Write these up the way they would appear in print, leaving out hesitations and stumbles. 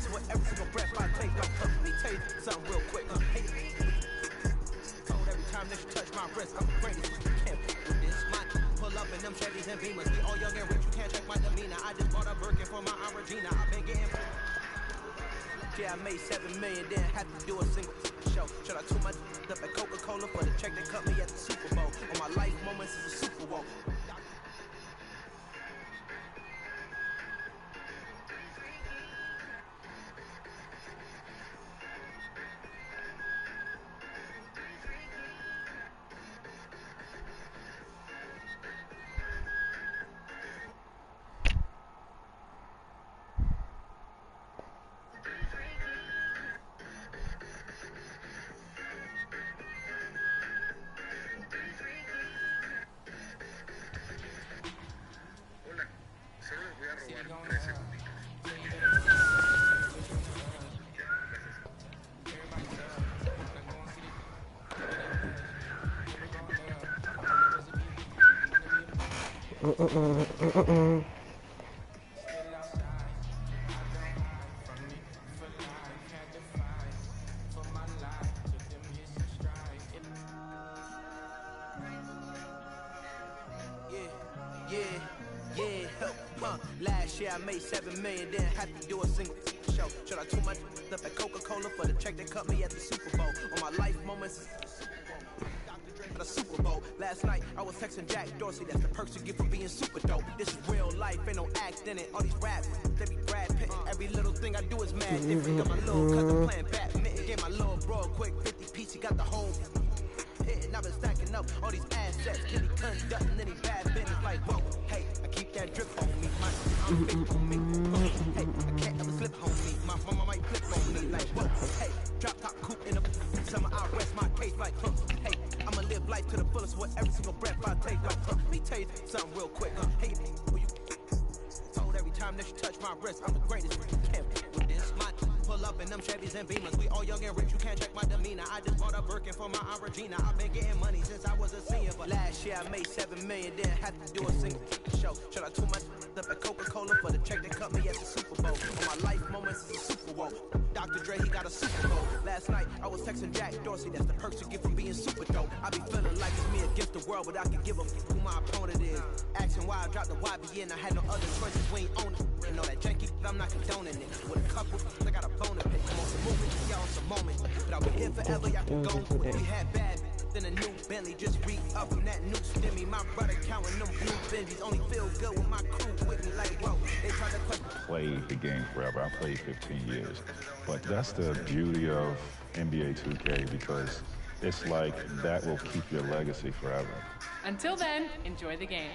fullest with every single breath I take. Let me tell you something real quick. Told every time that you touch my wrist, I'm the greatest. You can't with this. Pull up in them Chevys and Beamers. We all young and rich, you can't check my demeanor. I just bought a Birkin for my Aunt Regina. I've been getting. Yeah, I made 7 million, didn't have to do a single show. Should I too much up at Coca-Cola for the check that cut me at the Super Bowl? On my life moments is a Super Bowl. Last year I made 7 million, didn't have to do a single show. Should I too much up at Coca-Cola for the check that cut me at the Super Bowl? On my life moments at the Super Bowl. Last night I was texting Jack Dorsey, that's the perks you get for being super dope. This is real life, ain't no act in it. All these raps, they be Brad Pitt. Every little thing I do is mad different. Got my little cousin playing badminton. Gave my little bro a quick 50 piece, he got the whole hit. I've been stacking up all these assets. Kenny conducting any bad business like, whoa, hey, I keep that drip on me. My big on me. Hey, I can't ever slip on me. My mama might flip on me like, whoa, hey, drop top coupe in the summer. I'll rest my case like, hey, I'ma live life to the fullest with every single breath I take. Like, let me tell you something real quick. Hey, who you told every time that you touch my wrist, I'm the greatest. You can't with this. Pull up in them Chevys and Beamers. We all young and rich, you can't check my demeanor. I just bought a Birkin for my Aunt Regina. I've been getting money since I was a senior. But last year I made 7 million, didn't have to do a single show. Should I too much up at Coca-Cola for the check that cut me at the Super Bowl? On my life moments is a Super Bowl. Dr. Dre, he got a Super Bowl. Last night I was texting Jack Dorsey, that's the perks you get from being super dope. I be feeling like it's me against the world, but I can give a who my opponent is. Asking why I dropped the YBN, I had no other choices, we ain't own it. You know that janky, I'm not condoning it. With a couple, I got a bone to pick. I'm on some movement, y'all on some moment. But I'll be here forever, y'all can go. We had bad, then a new Bentley, just re-up from that new stimmy. My brother counting them blue Benjis, only feel good with my crew with me like, whoa. They try to question. Played the game forever. I played 15 years. But that's the beauty of NBA 2K, because it's like that will keep your legacy forever. Until then, enjoy the game.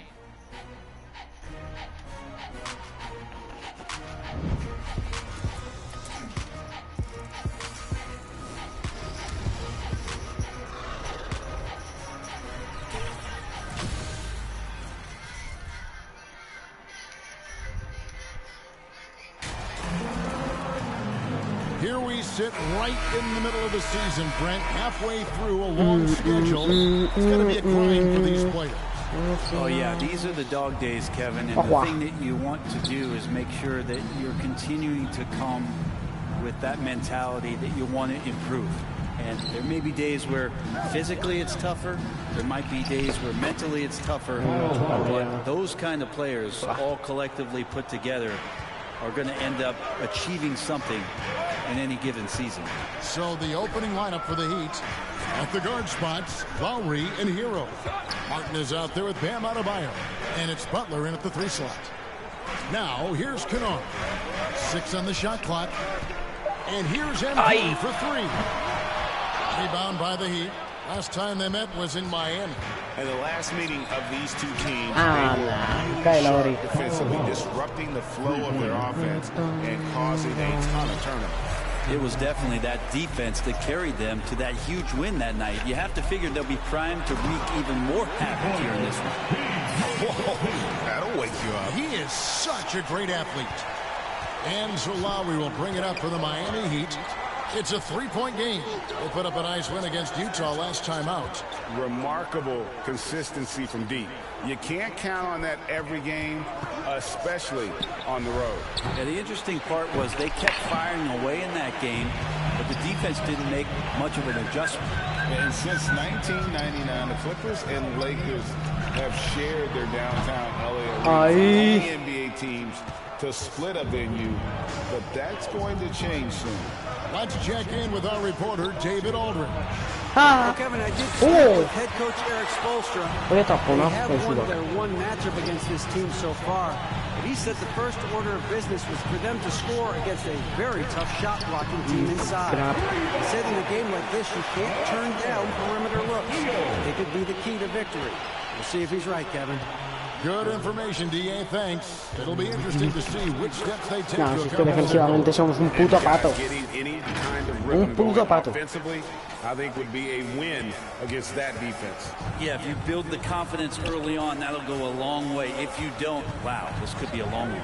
Here we sit right in the middle of the season, Brent, halfway through a long schedule. It's going to be a grind for these players. Oh, yeah, these are the dog days, Kevin, and the thing that you want to do is make sure that you're continuing to come with that mentality that you want to improve. And there may be days where physically it's tougher. There might be days where mentally it's tougher. But those kind of players, all collectively put together, are going to end up achieving something in any given season. So the opening lineup for the Heat, at the guard spots, Lowry and Hero. Martin is out there with Bam Adebayo, and it's Butler in at the 3 slot. Now here's Kennard. 6 on the shot clock, and here's MJ for 3. Rebound by the Heat. Last time they met was in Miami. And the last meeting of these two teams, they were really sharp defensively, disrupting the flow of their offense and causing a ton of turnovers. It was definitely that defense that carried them to that huge win that night. You have to figure they'll be primed to wreak even more havoc here in this one. Whoa, that'll wake you up. He is such a great athlete. And so Lowry will bring it up for the Miami Heat. It's a three-point game. They put up a nice win against Utah last time out. Remarkable consistency from deep. You can't count on that every game, especially on the road. Yeah, the interesting part was they kept firing away in that game, but the defense didn't make much of an adjustment. And since 1999, the Clippers and Lakers have shared their downtown LA arena. NBA teams to split a venue, but that's going to change soon. Let's check in with our reporter, David Aldridge. Well, Kevin, I did speak with head coach Eric Spoelstra. They have won their one matchup against this team so far. But he said the first order of business was for them to score against a very tough shot-blocking team inside. He said in a game like this, you can't turn down perimeter looks. It could be the key to victory. We'll see if he's right, Kevin. Good information, DA. Thanks. It'll be interesting to see which steps they take. No, si es que defensivamente somos un puto pato. Un puto pato. Offensively, I think would be a win against that defense. Yeah, if you build the confidence early on, that'll go a long way. If you don't, wow, this could be a long one.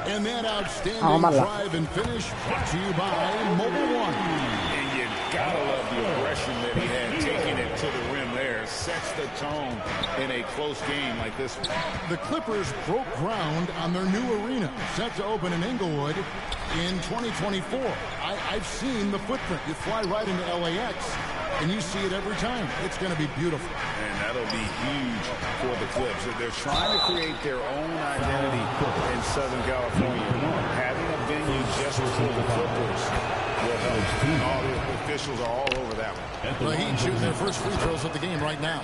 And that outstanding drive and finish brought to you by Mobile One. And you gotta love the aggression that he had, taking it to the rim there. Sets the tone in a close game like this one. The Clippers broke ground on their new arena, set to open in Inglewood in 2024. I've seen the footprint. You fly right into LAX, and you see it every time. It's going to be beautiful. And that'll be huge for the Clips. They're trying to create their own identity in Southern California. Having a venue just for the Clippers will help. All the officials are all over that one. The Heat shooting their first free throws at the game right now.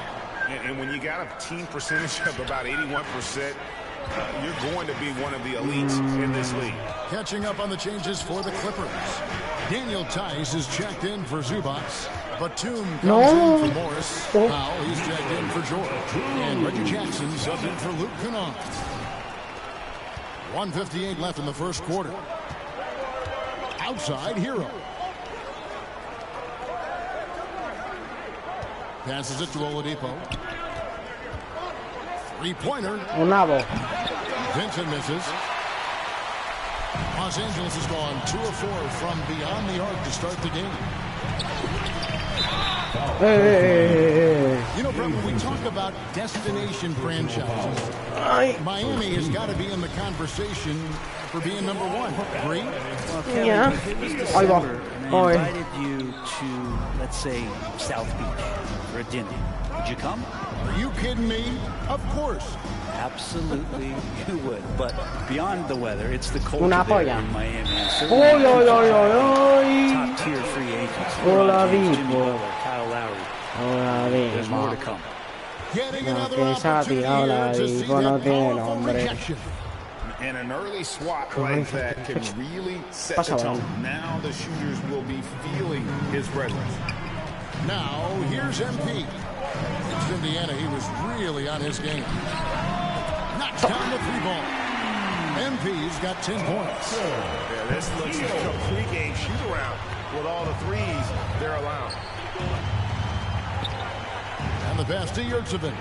And when you got a team percentage of about 81%, you're going to be one of the elites in this league. Catching up on the changes for the Clippers. Daniel Tice is checked in for Zubac. Batum comes in for Morris. Powell, he's checked in for George. And Reggie Jackson subbed in for Luke Kennard. 1:58 left in the first quarter. Outside, Hero. Passes it to Oladipo. Three-pointer. Vincent misses. Los Angeles has gone 2 of 4 from beyond the arc to start the game. You know, Brett, when we talk about destination franchises, Miami has got to be in the conversation for being number one. Agree? Well, Kevin, yeah. if it was December and they invited you to, let's say, South Beach for a dinner, would you come? Are you kidding me? Of course. Absolutely, you would. But beyond the weather, it's the culture there in Miami. Top tier free agents. Hola, Jimmy Butler, Kyle Lowry. There's more to come. Getting another opportunity to see that powerful rejection. And an early swat like that can really set the tone. Now the shooters will be feeling his presence. Now, here's MP. Against Indiana, he was really on his game. Knocks down the three ball. MP's got 10 points. Yeah, this looks like a pregame shoot-around with all the threes they're allowed. And the pass to Yurtsevin.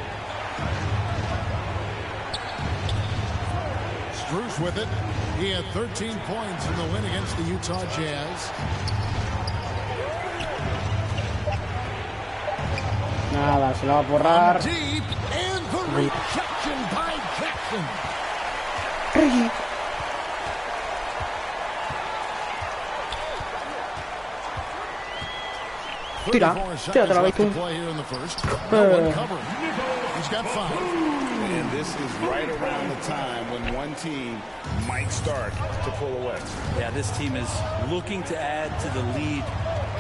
Strus with it. He had 13 points in the win against the Utah Jazz. Nada, se lo va a borrar. Deep, and the rejection by Jackson. Tira, tíratela, Batum. He's got 5. And this is right around the time when one team might start to pull away. Yeah, this team is looking to add to the lead,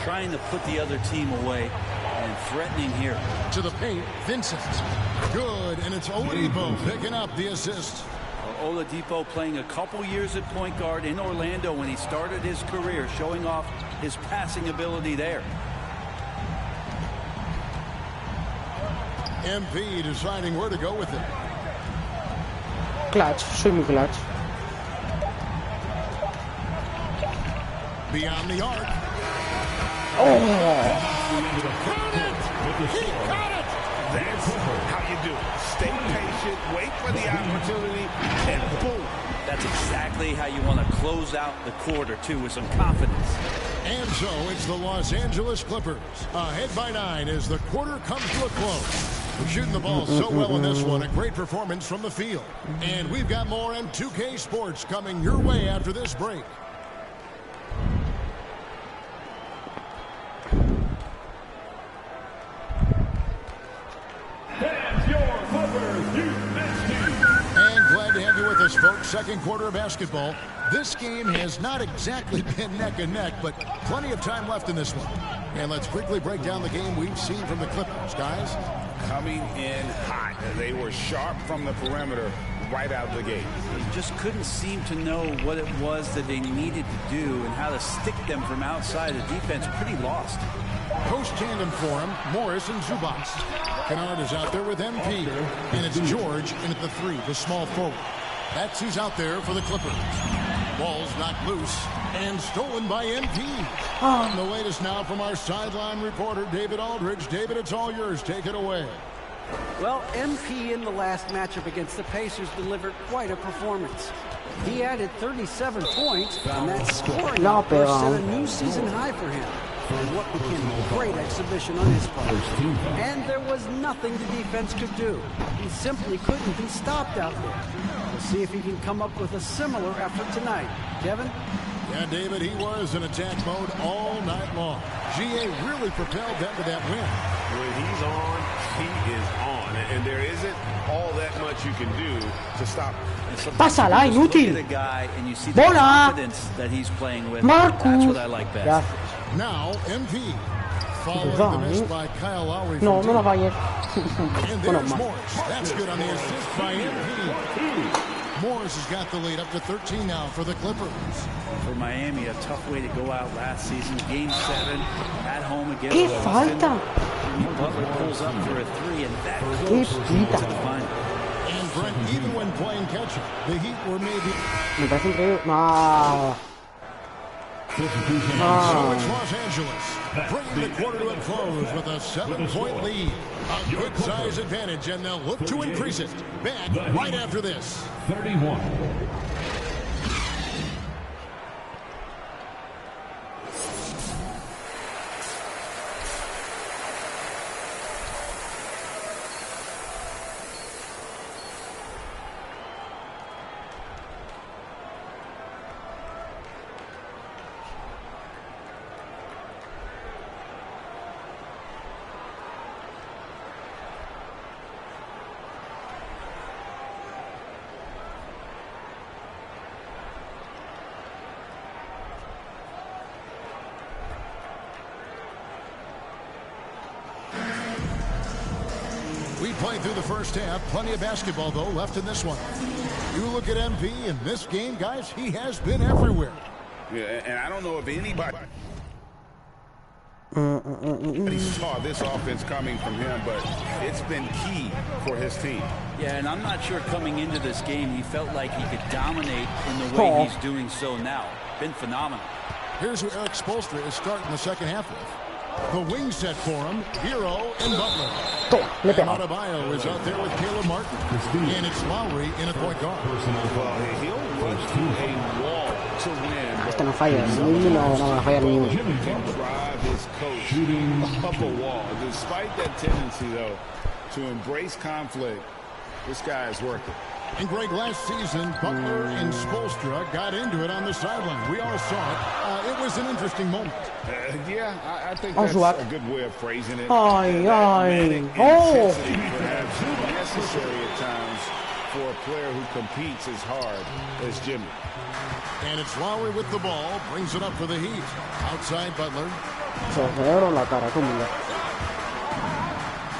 trying to put the other team away, and threatening here. To the paint, Vincent. Good, and it's Oladipo picking up the assist. Oladipo playing a couple years at point guard in Orlando when he started his career, showing off his passing ability there. MP deciding where to go with it. Clutch, soy muy clutch. Beyond the arc. Oh. He got it! That's how you do it. Stay patient, wait for the opportunity, and boom. That's exactly how you want to close out the quarter, too, with some confidence. And so it's the Los Angeles Clippers ahead by 9 as the quarter comes to a close. We're shooting the ball so well in this one. A great performance from the field. And we've got more M2K Sports coming your way after this break. And glad to have you with us, folks. Second quarter of basketball. This game has not exactly been neck and neck, but plenty of time left in this one. And let's quickly break down the game we've seen from the Clippers, guys. Coming in hot. They were sharp from the perimeter right out of the gate. They just couldn't seem to know what it was that they needed to do and how to stick them from outside. The defense pretty lost. Post tandem for him, Morris and Zubac. Kennard is out there with MP. And it's George in at the 3, the small forward. That's who's out there for the Clippers. Ball's knocked loose and stolen by MP. And the latest now from our sideline reporter, David Aldridge. David, it's all yours. Take it away. Well, MP in the last matchup against the Pacers delivered quite a performance. He added 37 points, and that scoring outburst set a new season high for him. And what became a great exhibition on his part. And there was nothing the defense could do. He simply couldn't be stopped out there. We'll see if he can come up with a similar effort tonight. Kevin? Yeah, David, he was in attack mode all night long. GA really propelled them to that win. When he's on, he is on. And there isn't all that much you can do to stop him. Pásala, inútil. Look at the guy and you see the confidence that he's playing with. Marcus. That's what I like best. Now, MP. Following the miss by Kyle Lowry. No, no la falles. And there's Morris. That's good on the assist by MP. Morris has got the lead up to 13 now for the Clippers. For Miami, a tough way to go out last season. Game 7 at home against ¡Qué Boston. falta! Butler pulls up for a 3 and that close to the final. And Brent, even when playing catch-up, the Heat were maybe... Me parece increíble. No. So it's Los Angeles, bringing the quarter to a close with a 7-point lead. A good size advantage, and they'll look to increase it. Back right after this. 31. We played through the first half. Plenty of basketball, though, left in this one. You look at MP in this game, guys, he has been everywhere. Yeah, and I don't know if anybody saw this offense coming from him, but it's been key for his team. Yeah, and I'm not sure coming into this game he felt like he could dominate in the way he's doing so now. Been phenomenal. Here's who Eric Spoelstra is starting the second half with. The wing set for him, Hero and Butler. And Adebayo is out there with Caleb Martin. And it's Lowry in at point guard. Well, he'll run through a wall to win. Hasta no falla. No va a fallar ni uno. He can drive his coach up a wall. Despite that tendency, though, to embrace conflict, this guy is working. And Greg, last season, Butler and Spoelstra got into it on the sideline. We all saw it. It was an interesting moment. Yeah, I think that's a good way of phrasing it. Ay, ay. Oh! Perhaps necessary at times for a player who competes as hard as Jimmy. And it's Lowry with the ball. Brings it up for the Heat. Outside Butler.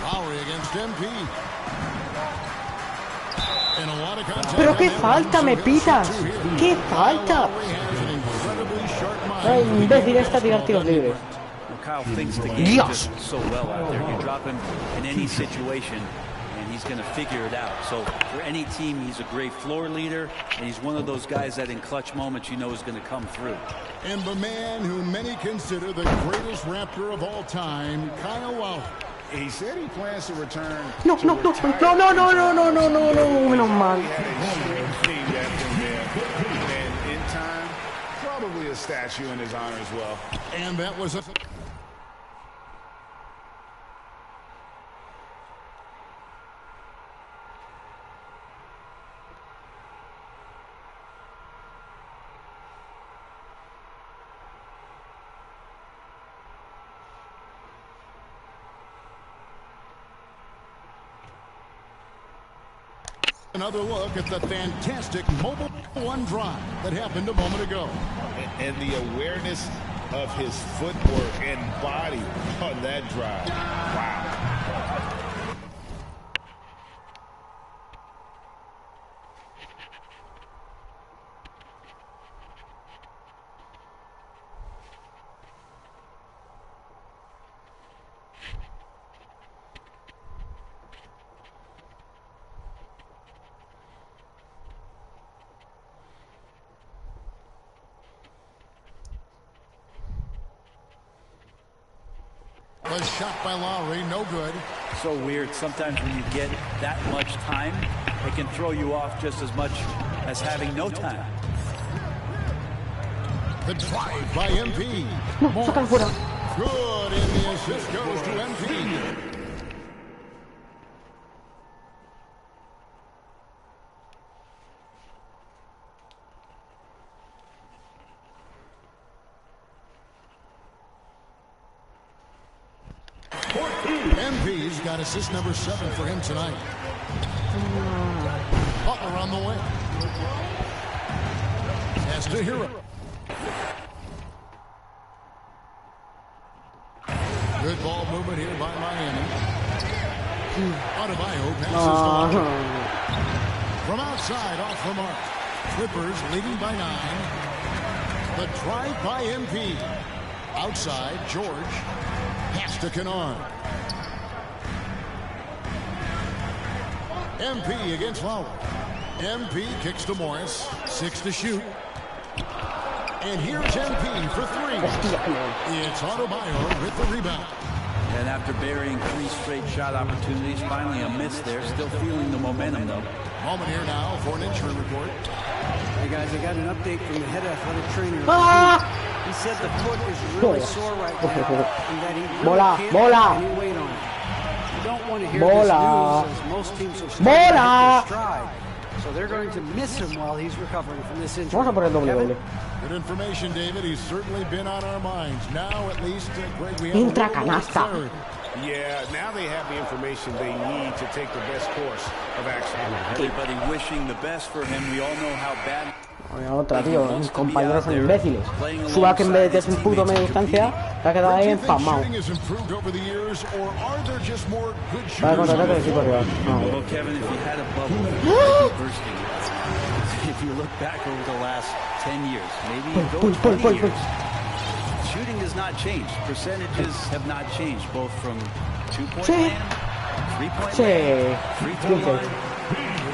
Lowry against MP. Pero qué falta me pitas. Qué falta. Ay, imbécil está a tirar tiros libres. Kyle thinks the game just so well out there. You drop him in any situation and he's going to figure it out. So for any team, he's a great floor leader, and he's one of those guys that in clutch moments you know is going to come through. And the man who many consider the greatest Raptor of all time, Kyle Lowry. He said he plans to return. No, menos mal. And in time, probably a statue in his honor as well. And that was a... Another look at the fantastic mobile one drive that happened a moment ago. And the awareness of his footwork and body on that drive. Wow. The shot by Lowry, no good. So weird. Sometimes when you get that much time, it can throw you off just as much as having no time. The drive by MP. No, sacan fuera. Good, and the assist goes to MP. MP's got assist number 7 for him tonight. Butler on the way. Has to Hero. Good ball movement here by Miami. Adebayo passes to from outside off the mark. Clippers leading by 9. The drive by MP. Outside, George. Pass to Kennard. MP against Lowry. MP kicks to Morris. 6 to shoot. And here's MP for 3. It's Adebayo with the rebound. And after burying 3 straight shot opportunities, finally a miss there. Still feeling the momentum, though. Moment here now for an injury report. Hey, guys, I got an update from the head athletic trainer. He said the foot is really sore right now, and that he really can't put any weight on it. You don't want to hear this news, as most teams are starting to hit their stride. So they're going to miss him while he's recovering from this injury. Kevin? Good information, David. He's certainly been on our minds. Now, at least, Greg, we have Entra canasta. Yeah, now they have the information they need to take the best course of action. Everybody wishing the best for him. We all know how bad. Otra, tío, mis compañeros son imbéciles. Suba que en vez de que es un puto media distancia, se ha quedado ahí empamado. Vale, contraataque del equipo rival. Well, Kevin, if you had a bubble, bursting. If you look back over the last 10 years, maybe go 20 years, shooting has not changed. Percentages have not changed, both from 2-point land, 3-point land, free throw line.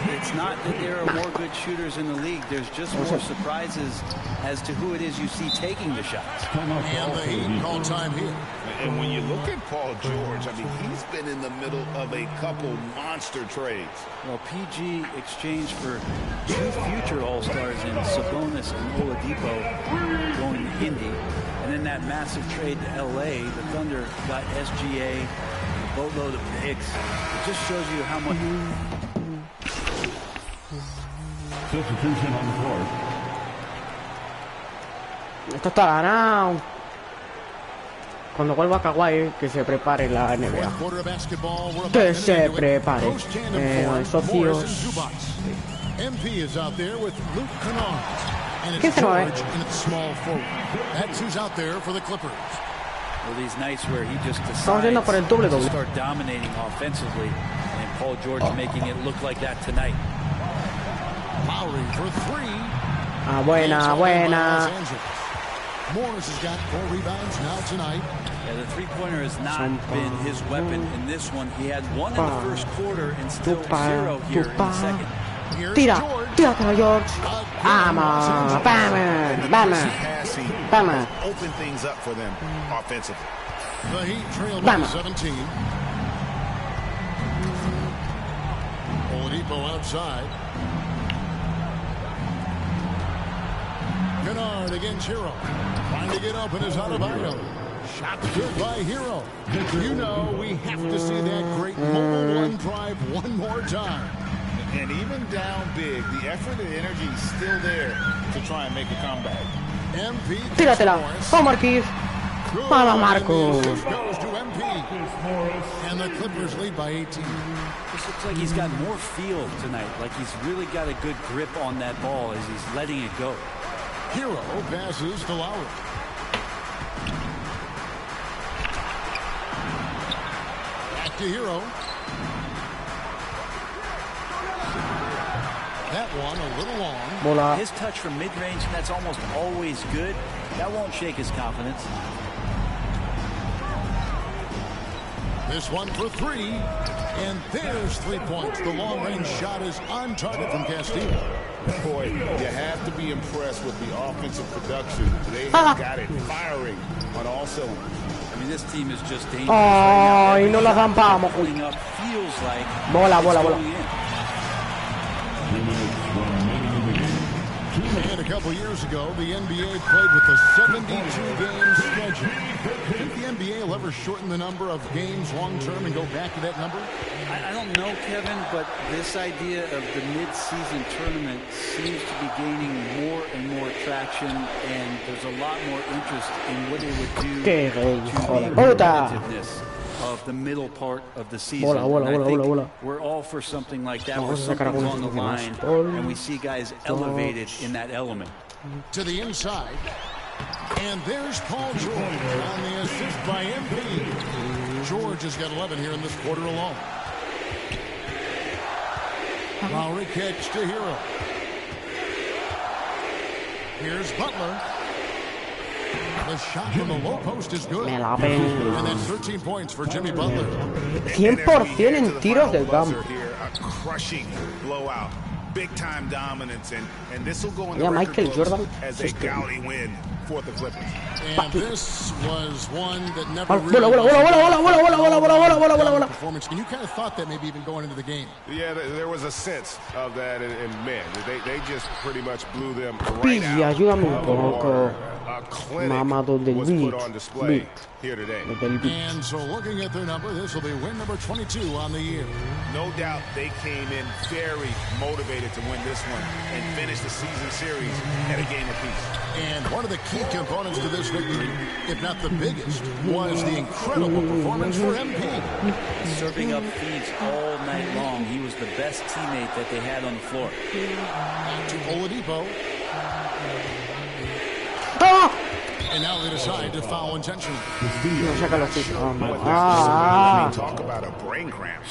It's not that there are more good shooters in the league. There's just more surprises as to who it is you see taking the shots. And the Heat call time here. And when you look at Paul George, I mean, he's been in the middle of a couple monster trades. Well, PG exchanged for 2 future All-Stars in Sabonis and Oladipo going to Indy. And then that massive trade to L.A., the Thunder got SGA, a boatload of picks. It just shows you how much... Substitution on the floor. Esto está ganado. Cuando vuelva Kawhi, que se prepare la NBA. Que se prepare. Socios. ¿Qué se va a ver? Well, these nights where he just Estamos yendo por el doble decides to start dominating offensively, and Paul George making it look like that tonight. Lowry for 3. Buena. Morris has got 4 rebounds now tonight. Yeah, the three-pointer has not been his weapon in this one. He had 1 in the first quarter and still 0 here in the second. Tira, George. Vamos. Open things up for them offensively. The Heat trail by 17. Oladipo outside. Kennard against Hero. Trying to get open is Adebayo. Shot good by Hero. You know we have to see that great mobile one drive one more time. And even down big, the effort and energy is still there to try and make a comeback. MP. Tíratela. ¡Oh, Marquis! ¡Vamos, Marcos! Goes to MP. And the Clippers lead by 18. This looks like he's got more feel tonight. Like he's really got a good grip on that ball as he's letting it go. Hero passes to Lowry. Back to Hero. That one a little long. Bola. His touch from mid-range, that's almost always good. That won't shake his confidence. This one for three. And there's 3 points. The long-range shot is on target from Castillo. Boy, you have to be impressed with the offensive production. They have got it firing on all cylinders. I mean, this team is just dangerous Ay, right now. no la zampamos. Pulling up feels like Bola, it's bola, going bola. in. And a couple years ago, the NBA played with a 72-game schedule. Think the NBA will ever shorten the number of games long-term and go back to that number? I don't know, Kevin, but this idea of the mid-season tournament seems to be gaining more and more traction, and there's a lot more interest in what it would do Qué to joder. the Puta. competitiveness of the middle part of the season. Bola, bola, And I bola, think bola, bola. we're all for something like that, where Vamos a sacar something's algunos on the line, últimos. and we see guys elevated in that element. To the inside. And there's Paul George on the assist by MP. George has got 11 here in this quarter alone. Lowry catch to Hero. Here's Butler. The shot from the low post is good. Me la ven. And that's 13 points for Jimmy Butler. 100% en tiros del campo. A crushing blowout. Big time dominance, and this will go in the Yeah, record Michael books Jordan. as a gaudy win for the Clippers. And this was one that never Bola, bola, bola, bola, bola, bola, bola, bola, bola, bola, bola. performance. And you kind of thought that maybe even going into the game. Yeah, there was a sense of that, and man, they just pretty much blew them right Pilla, out. ayúdame un poco. A clinic Mamado del was beat. put on display here today. Del beat. And so looking at their number, this will be win number 22 on the year. No doubt they came in very motivated to win this one and finish the season series at a game apiece. And one of the key components to this victory, if not the biggest, was the incredible performance for MP. Serving up feeds all night long. He was the best teammate that they had on the floor. Back to Oladipo. ¡Ah! And now they decide to foul intentionally. No saca los tiros. Talk about a brain cramp.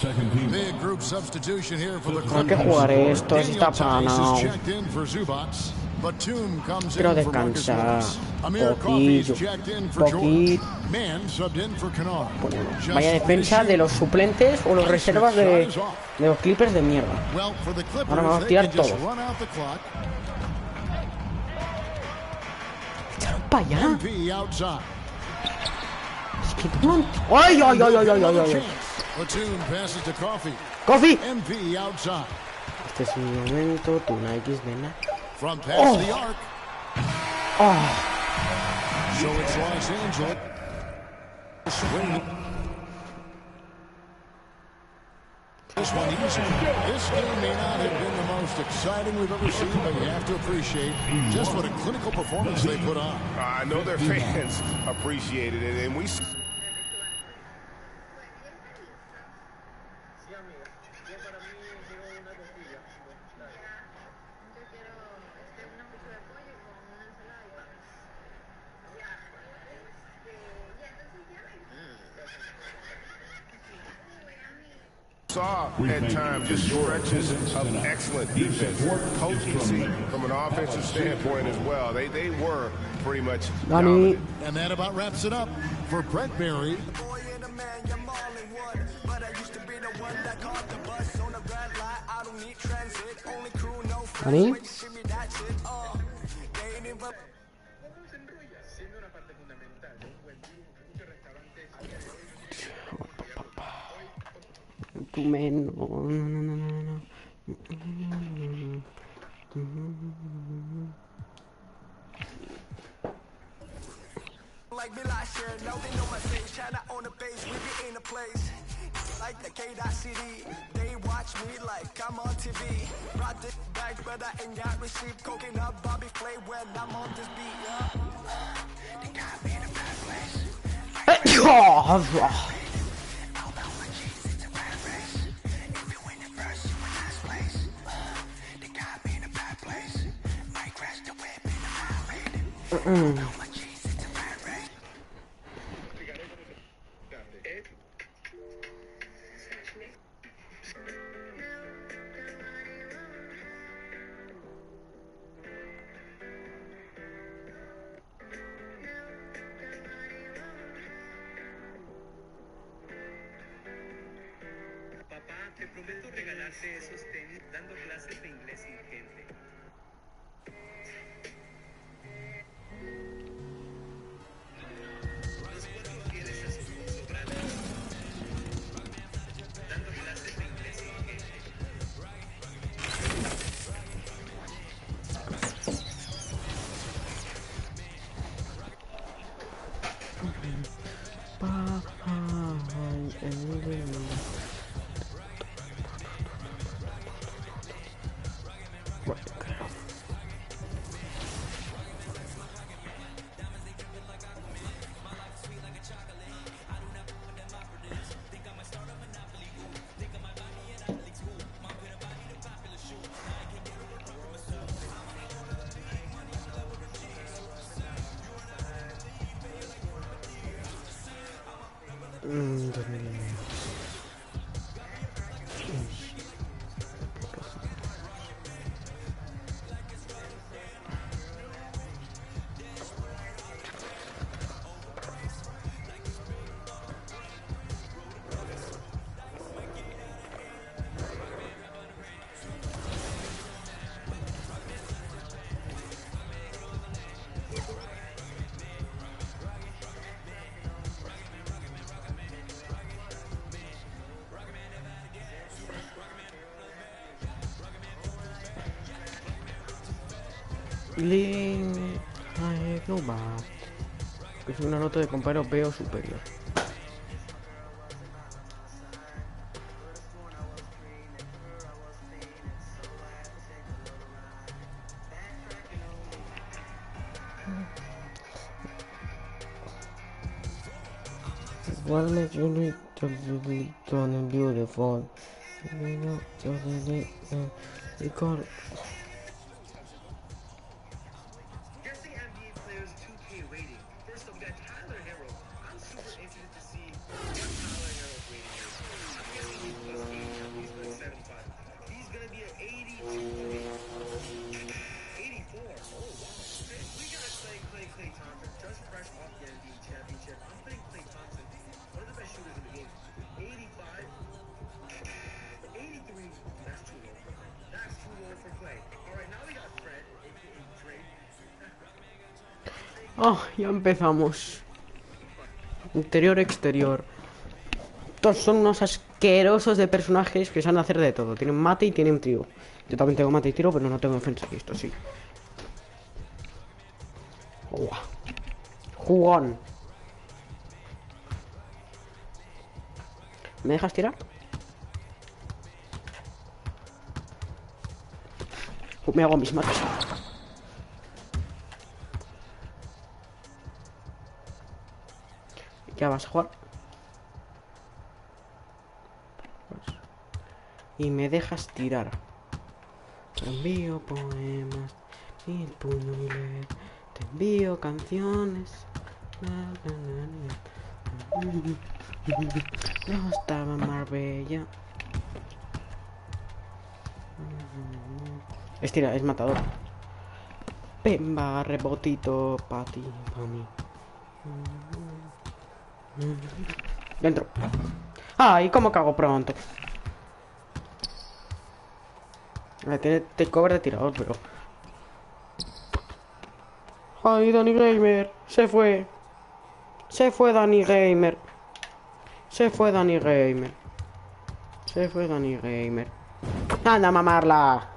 Big group substitution here for the Hay que Clippers. jugar esto, esto está Daniel Tice panado. is checked in for Zubats. Batum comes Quiero in for Marcus descansar. Morris. Amir Coffey's Poquillo. checked in for George. Poquito. Man subbed in for Kennard. Just Vaya defensa de los suplentes o los reservas de los Clippers de mierda. Well, for the Clippers, Ahora vamos a they tirar can just todos. run out the clock. Echaron para allá. MP outside. Es que no... ¡Ay, ay, ay, ay, ay, ay, ay, ay! Batum passes to Coffey. ¡Coffee! MP outside. Este es mi momento, tu Nike, nena. From past the arc. ¡Oh! So it's Los Angeles. Swing. This one easy. This game may not have been the most exciting we've ever seen, but you have to appreciate just what a clinical performance they put on. I know their fans appreciated it, and we. Saw at times just stretches of excellent defense, potency from an offensive standpoint as well. They were pretty much dominant. And that about wraps it up for Brett Berry. ¿Ani? Tu men, no, no, no, no, no. Like me last year, now they know my face. China on the base, we be in the place. Like the K.CD, they watch me like I'm on TV. Brought this back, but I ain't got receipt. Coking up Bobby Flay when I'm on this beat, yeah. They got me in a bad place. Te prometo regalarte esos tenis dando clases de inglés sin gente. Los 4 fieles a sus sobrados. Dando clases de inglés sin gente. Link global. Que es una nota de compañero B o superior. What makes you need to view the phone? Because Guess the NBA players 2K rating. First up, we got Tyler Hero. I'm super interested to see what Tyler Hero's rating is. I'm guessing he's plus 80, he's plus 75. He's gonna be at 82. 84. Oh wow. We got Klay Thompson, just fresh off the NBA championship. I'm putting Klay Thompson, one of the best shooters in the game. 85. 83. That's too low. That's too low for Klay. Alright, now we got Fred, aka Drake. oh, ya empezamos. Interior, exterior. Estos son unos asquerosos de personajes que saben hacer de todo. Tienen mate y tienen tiro. Yo también tengo mate y tiro, pero no tengo defensa. Y esto sí. Jugón. ¿Me dejas tirar? Me hago mis mates. Ya vas a jugar. Y me dejas tirar. Te envío poemas y el puño y leer. Te envío canciones. No estaba en Marbella. Estira, es matador. Pemba, rebotito, pa' ti, pa' mí. Dentro. Ay, cómo cago pronto. Te cover de tirador, pero... Ay, Danny Gamer. Se fue. Se fue Danny Gamer. Se fue Danny Gamer. Se fue Danny Gamer. Anda a mamarla.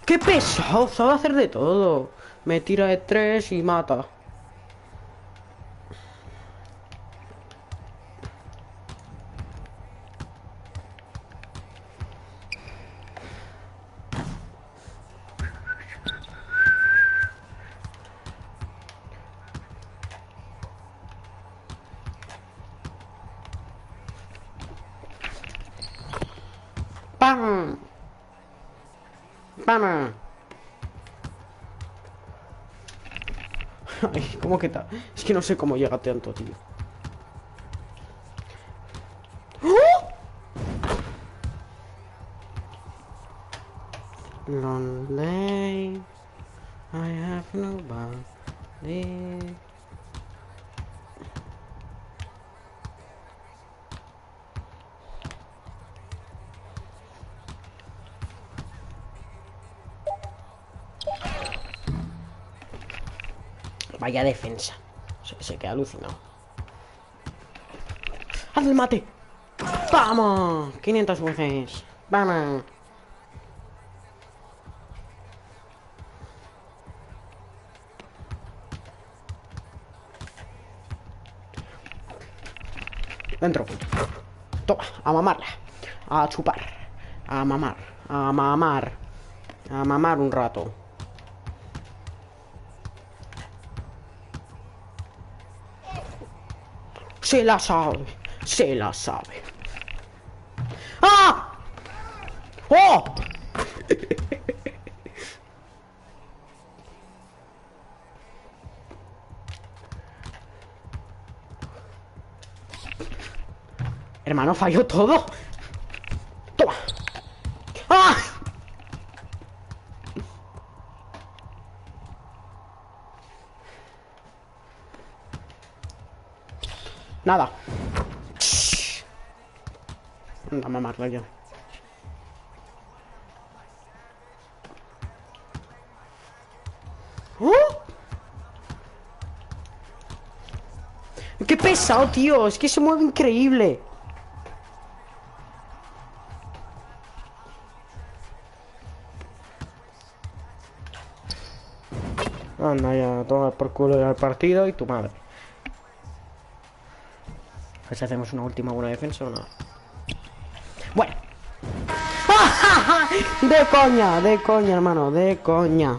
¡Qué pesado! Sabe hacer de todo. Me tira de 3 y mata. ¡Pam! ¡Pam! Ay, ¿cómo que tal? Es que no sé cómo llega tanto, tío. ¡Oh! Lonely, I have nobody. Vaya defensa. Se queda alucinado. ¡Haz el mate! ¡Vamos! 500 veces. ¡Vamos! Dentro. Toma, a mamarla. A chupar. A mamar. A mamar. A mamar un rato. Se la sabe. Se la sabe. ¡Ah! ¡Oh! Hermano, falló todo. Toma. ¡Ah! Nada. Anda a mamarla ya. ¡Oh! ¡Qué pesado, tío! Es que se mueve increíble. Anda ya, toma por culo el partido y tu madre. A ver si hacemos una última buena defensa o no. Bueno. De coña, hermano, de coña.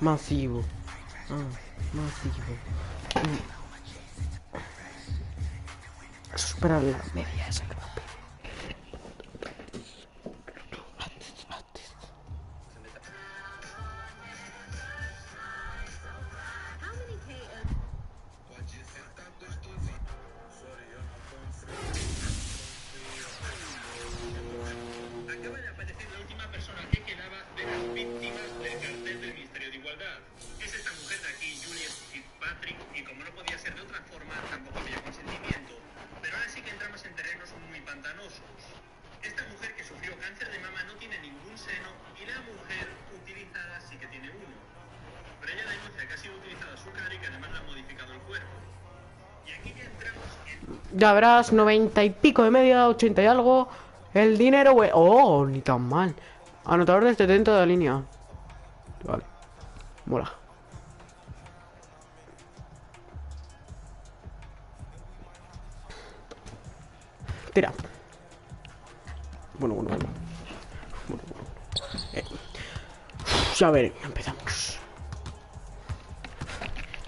Masivo. Masivo. Supera la media esa que Acaba de aparecer la última persona que quedaba de las víctimas del cartel del Ministerio de Igualdad. Es esta mujer de aquí, Julia Fitzpatrick, y como no podía ser de otra forma, tampoco había consentimiento. Pero ahora sí que entramos en terrenos muy cara y que además le han modificado el cuerpo. Y aquí ya entramos en... Ya verás, 90 y pico de media, 80 y algo. El dinero, güey. Oh, ni tan mal. Anotador desde dentro de la línea. Vale. Mola. Tira. Bueno. Ya ver, empezamos.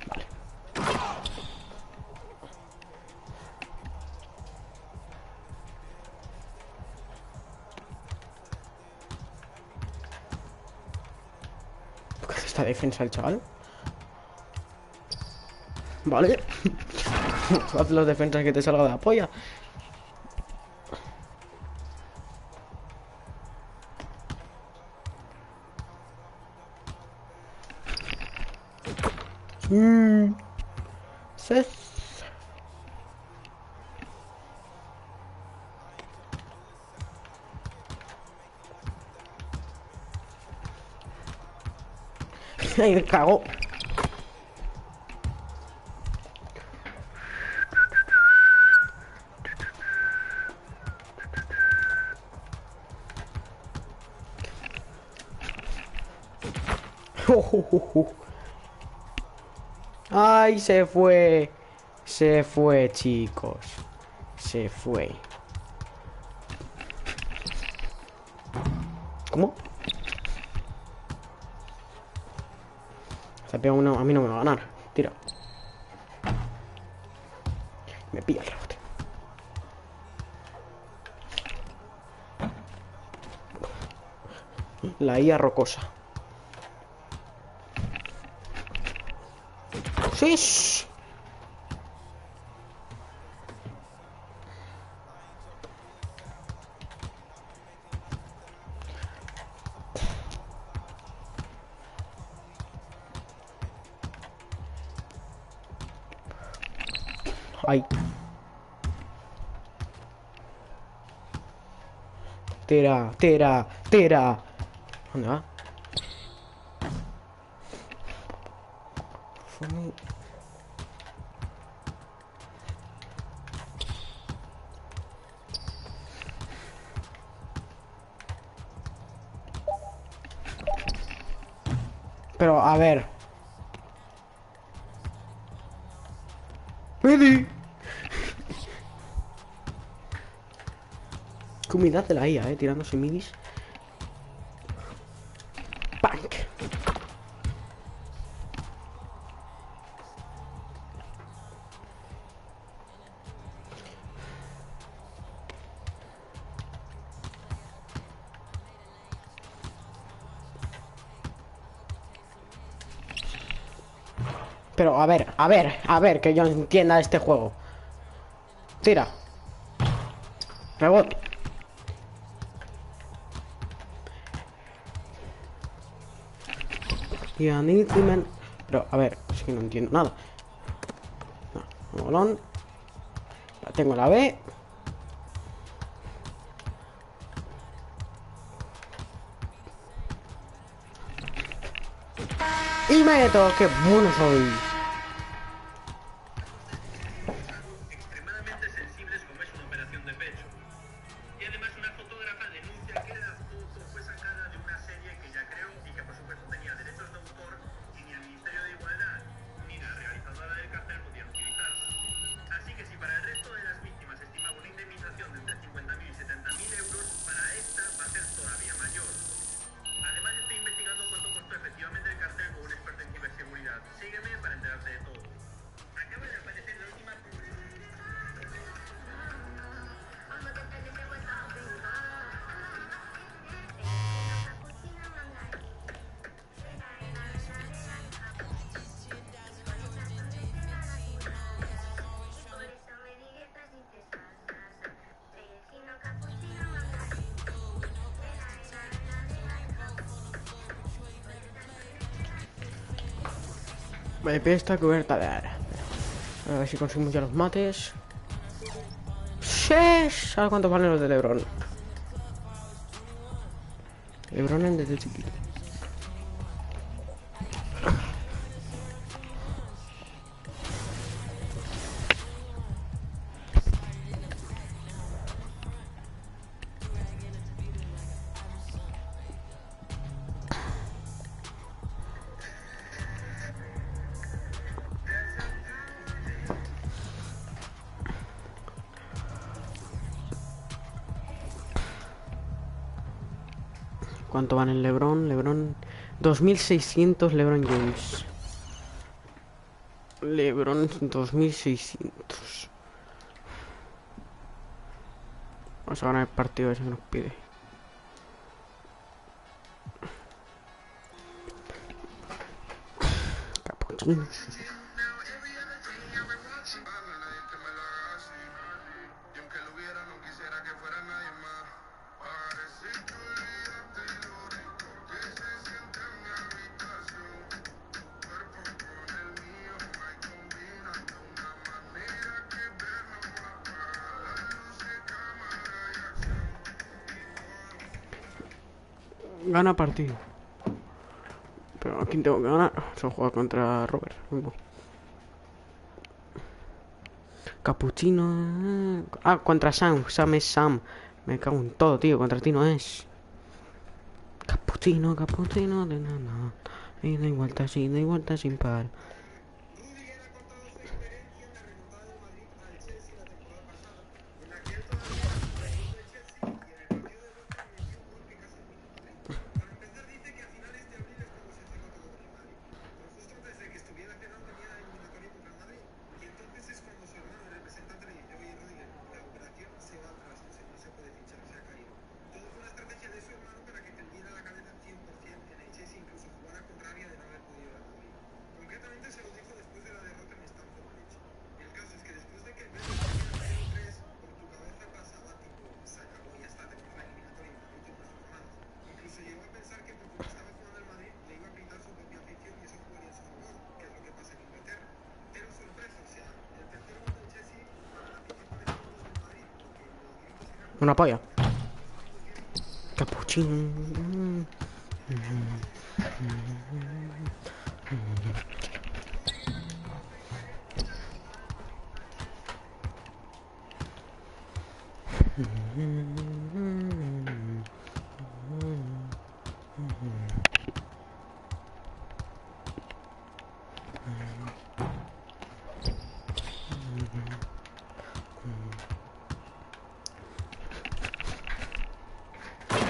Vale. ¿Qué hace esta defensa el chaval? Vale. Haz las defensas que te salga de la polla. Ses. Ay, me cago. Ay, se fue. Se fue, chicos. Se fue. ¿Cómo? Se ha pegado uno. A mí no me va a ganar. Tira. Me pilla el rebote. La IA rocosa. ¡Sí! Ay. Tira. ¿Dónde va? Pero, a ver. ¡Midi! Qué humildad de la IA, tirándose midis. ¡Pank! Pero, a ver, que yo entienda este juego. Tira. Rebote. Y a mí, pero, a ver, es que no entiendo nada. No, bolón. La tengo la B. Y meto, qué bueno soy. extremadamente sensibles como es una operación de pecho. Y además una fotógrafa denuncia que la foto fue sacada de una serie que ya creó y que por supuesto tenía derechos de autor y ni el Ministerio de Igualdad ni la realizadora del cartel podían utilizarla. Así que si para el resto de las víctimas se estimaba una indemnización de entre 50.000 y 70.000 euros, para esta va a ser todavía mayor. Además estoy investigando cuánto costó efectivamente el cartel con un experto en ciberseguridad. Sígueme para enterarte de todo. Acaba de aparecer la última... Me pide esta cubierta de ara. A ver si conseguimos ya los mates. ¡Shesh! ¿Sabes cuántos valen los de LeBron? LeBron desde chiquito. ¿Cuánto van en LeBron? LeBron 2600 LeBron James. LeBron 2600. Vamos a ganar el partido ese que nos pide. Capuchino. Gana partido. Pero ¿a quién tengo que ganar? Se juega contra Robert. Capuchino. Ah, contra Sam. Sam es Sam. Me cago en todo, tío. Contra ti no es. Capuchino, capuchino de nana. Ida y vuelta sin par. Una polla. Capuchino.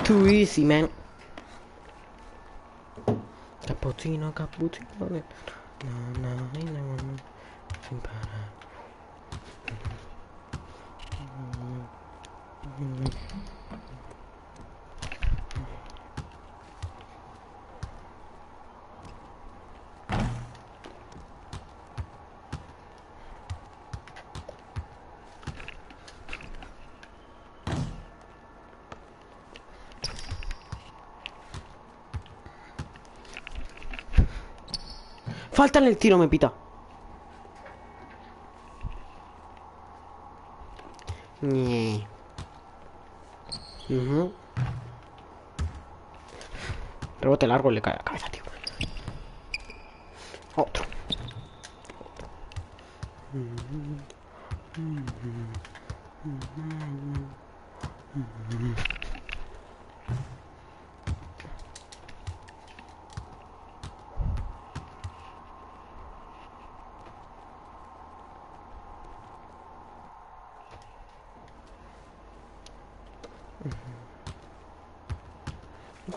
Too easy, man. Capuchino, capuchino. No, sin parar. Falta en el tiro, me pita. Rebote largo, le cae a la cabeza, tío. Otro.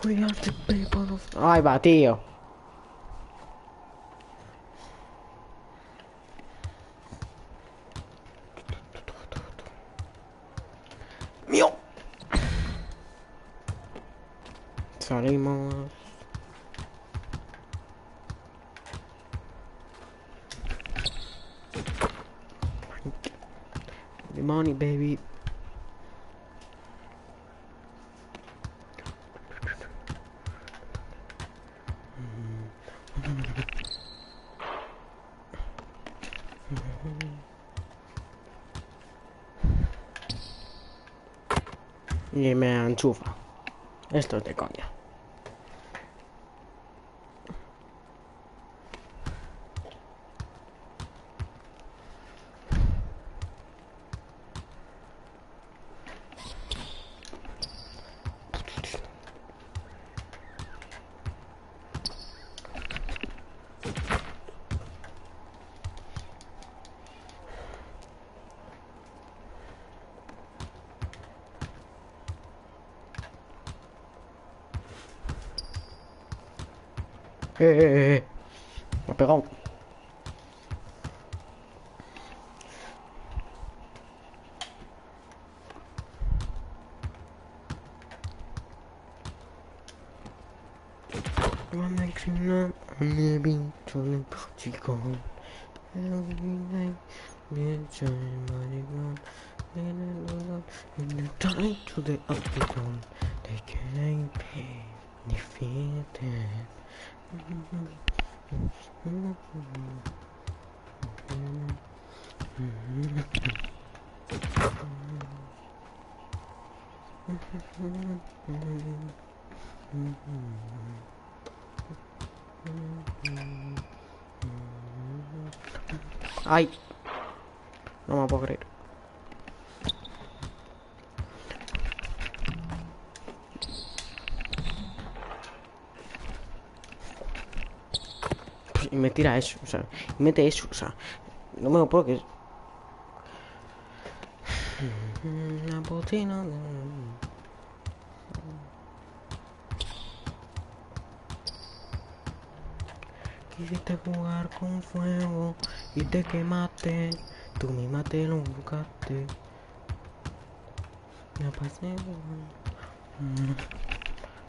We are the people of... Ahí va, tío. ¡Mío! Salimos. The money, baby. Y me enchufa. Esto es de coña. Me ha pegado. Ay, no me puedo creer. Y me tira eso, o sea, y mete eso, o sea, no me lo puedo creer. La botina de... Quisiste jugar con fuego y te quemaste. Tú misma te lo buscaste. Me pasé.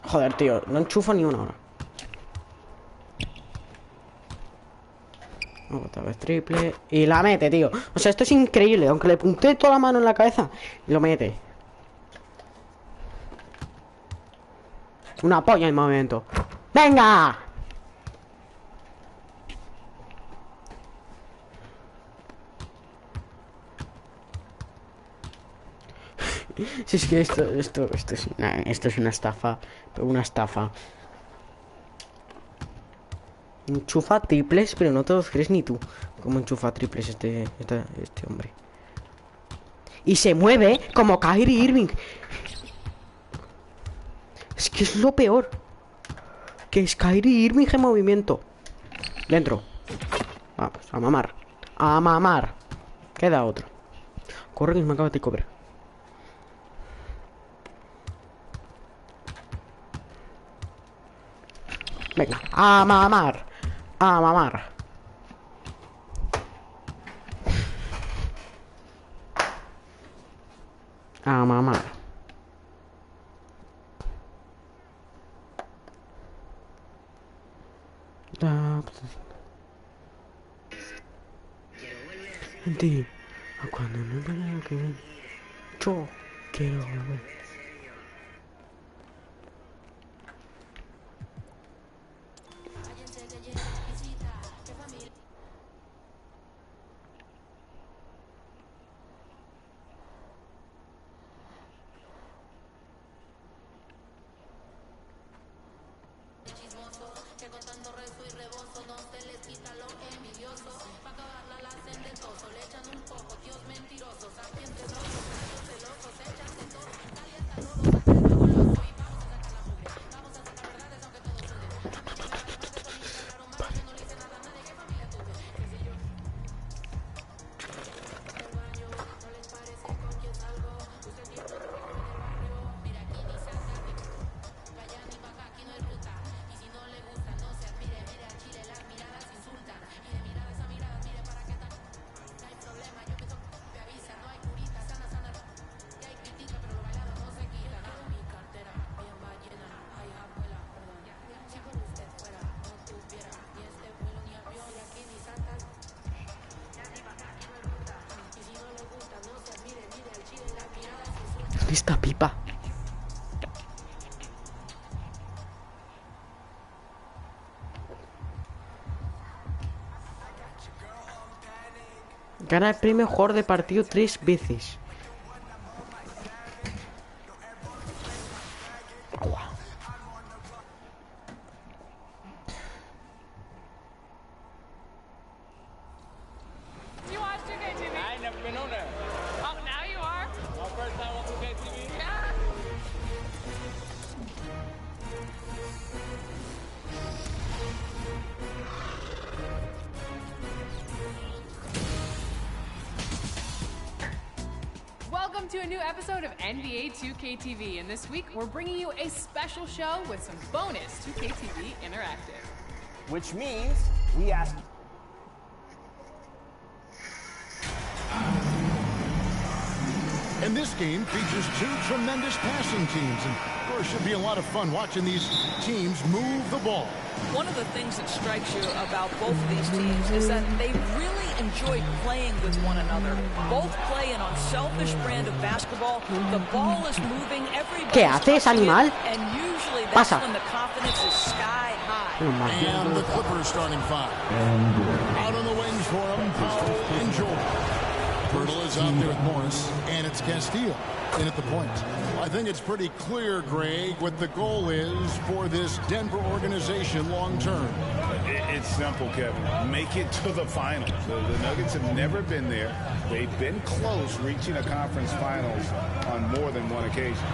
Joder, tío, no enchufo ni una hora. Otra vez triple. Y la mete, tío. O sea, esto es increíble. Aunque le punté toda la mano en la cabeza, lo mete. Una polla en movimiento. ¡Venga! Si es que esto es una estafa. Pero una estafa. Enchufa triples, pero no te los crees ni tú. Como enchufa triples este hombre. Y se mueve como Kyrie Irving. Es que es lo peor. Que es Kyrie Irving en movimiento. Dentro. Vamos, a mamar. A mamar. Queda otro. Corre que me acaba de cobrar. Venga, a mamar. A mamar. A mamar. Gente, a cuando no tenga que ver, yo quiero volver. Esta pipa. Gana el premio jugador de partido 3 veces. To a new episode of NBA 2K TV, and this week we're bringing you a special show with some bonus 2K TV interactive. which means we ask. And this game features two tremendous passing teams, and of course, should be a lot of fun watching these teams move the ball. One of the things that strikes you about both of these teams is that they really enjoy playing with one another. Both play an unselfish brand of basketball. The ball is moving. ¿Qué haces, animal? And usually that's Pasa. when the confidence is sky high. And the Clippers starting five. Out on the wings for them, Powell and George. Pirtle is out there with Morris, and it's Castillo in at the point. I think it's pretty clear, Greg, what the goal is for this Denver organization long term. It's simple, Kevin. Make it to the finals. The Nuggets have never been there. They've been close reaching a conference finals on more than one occasion.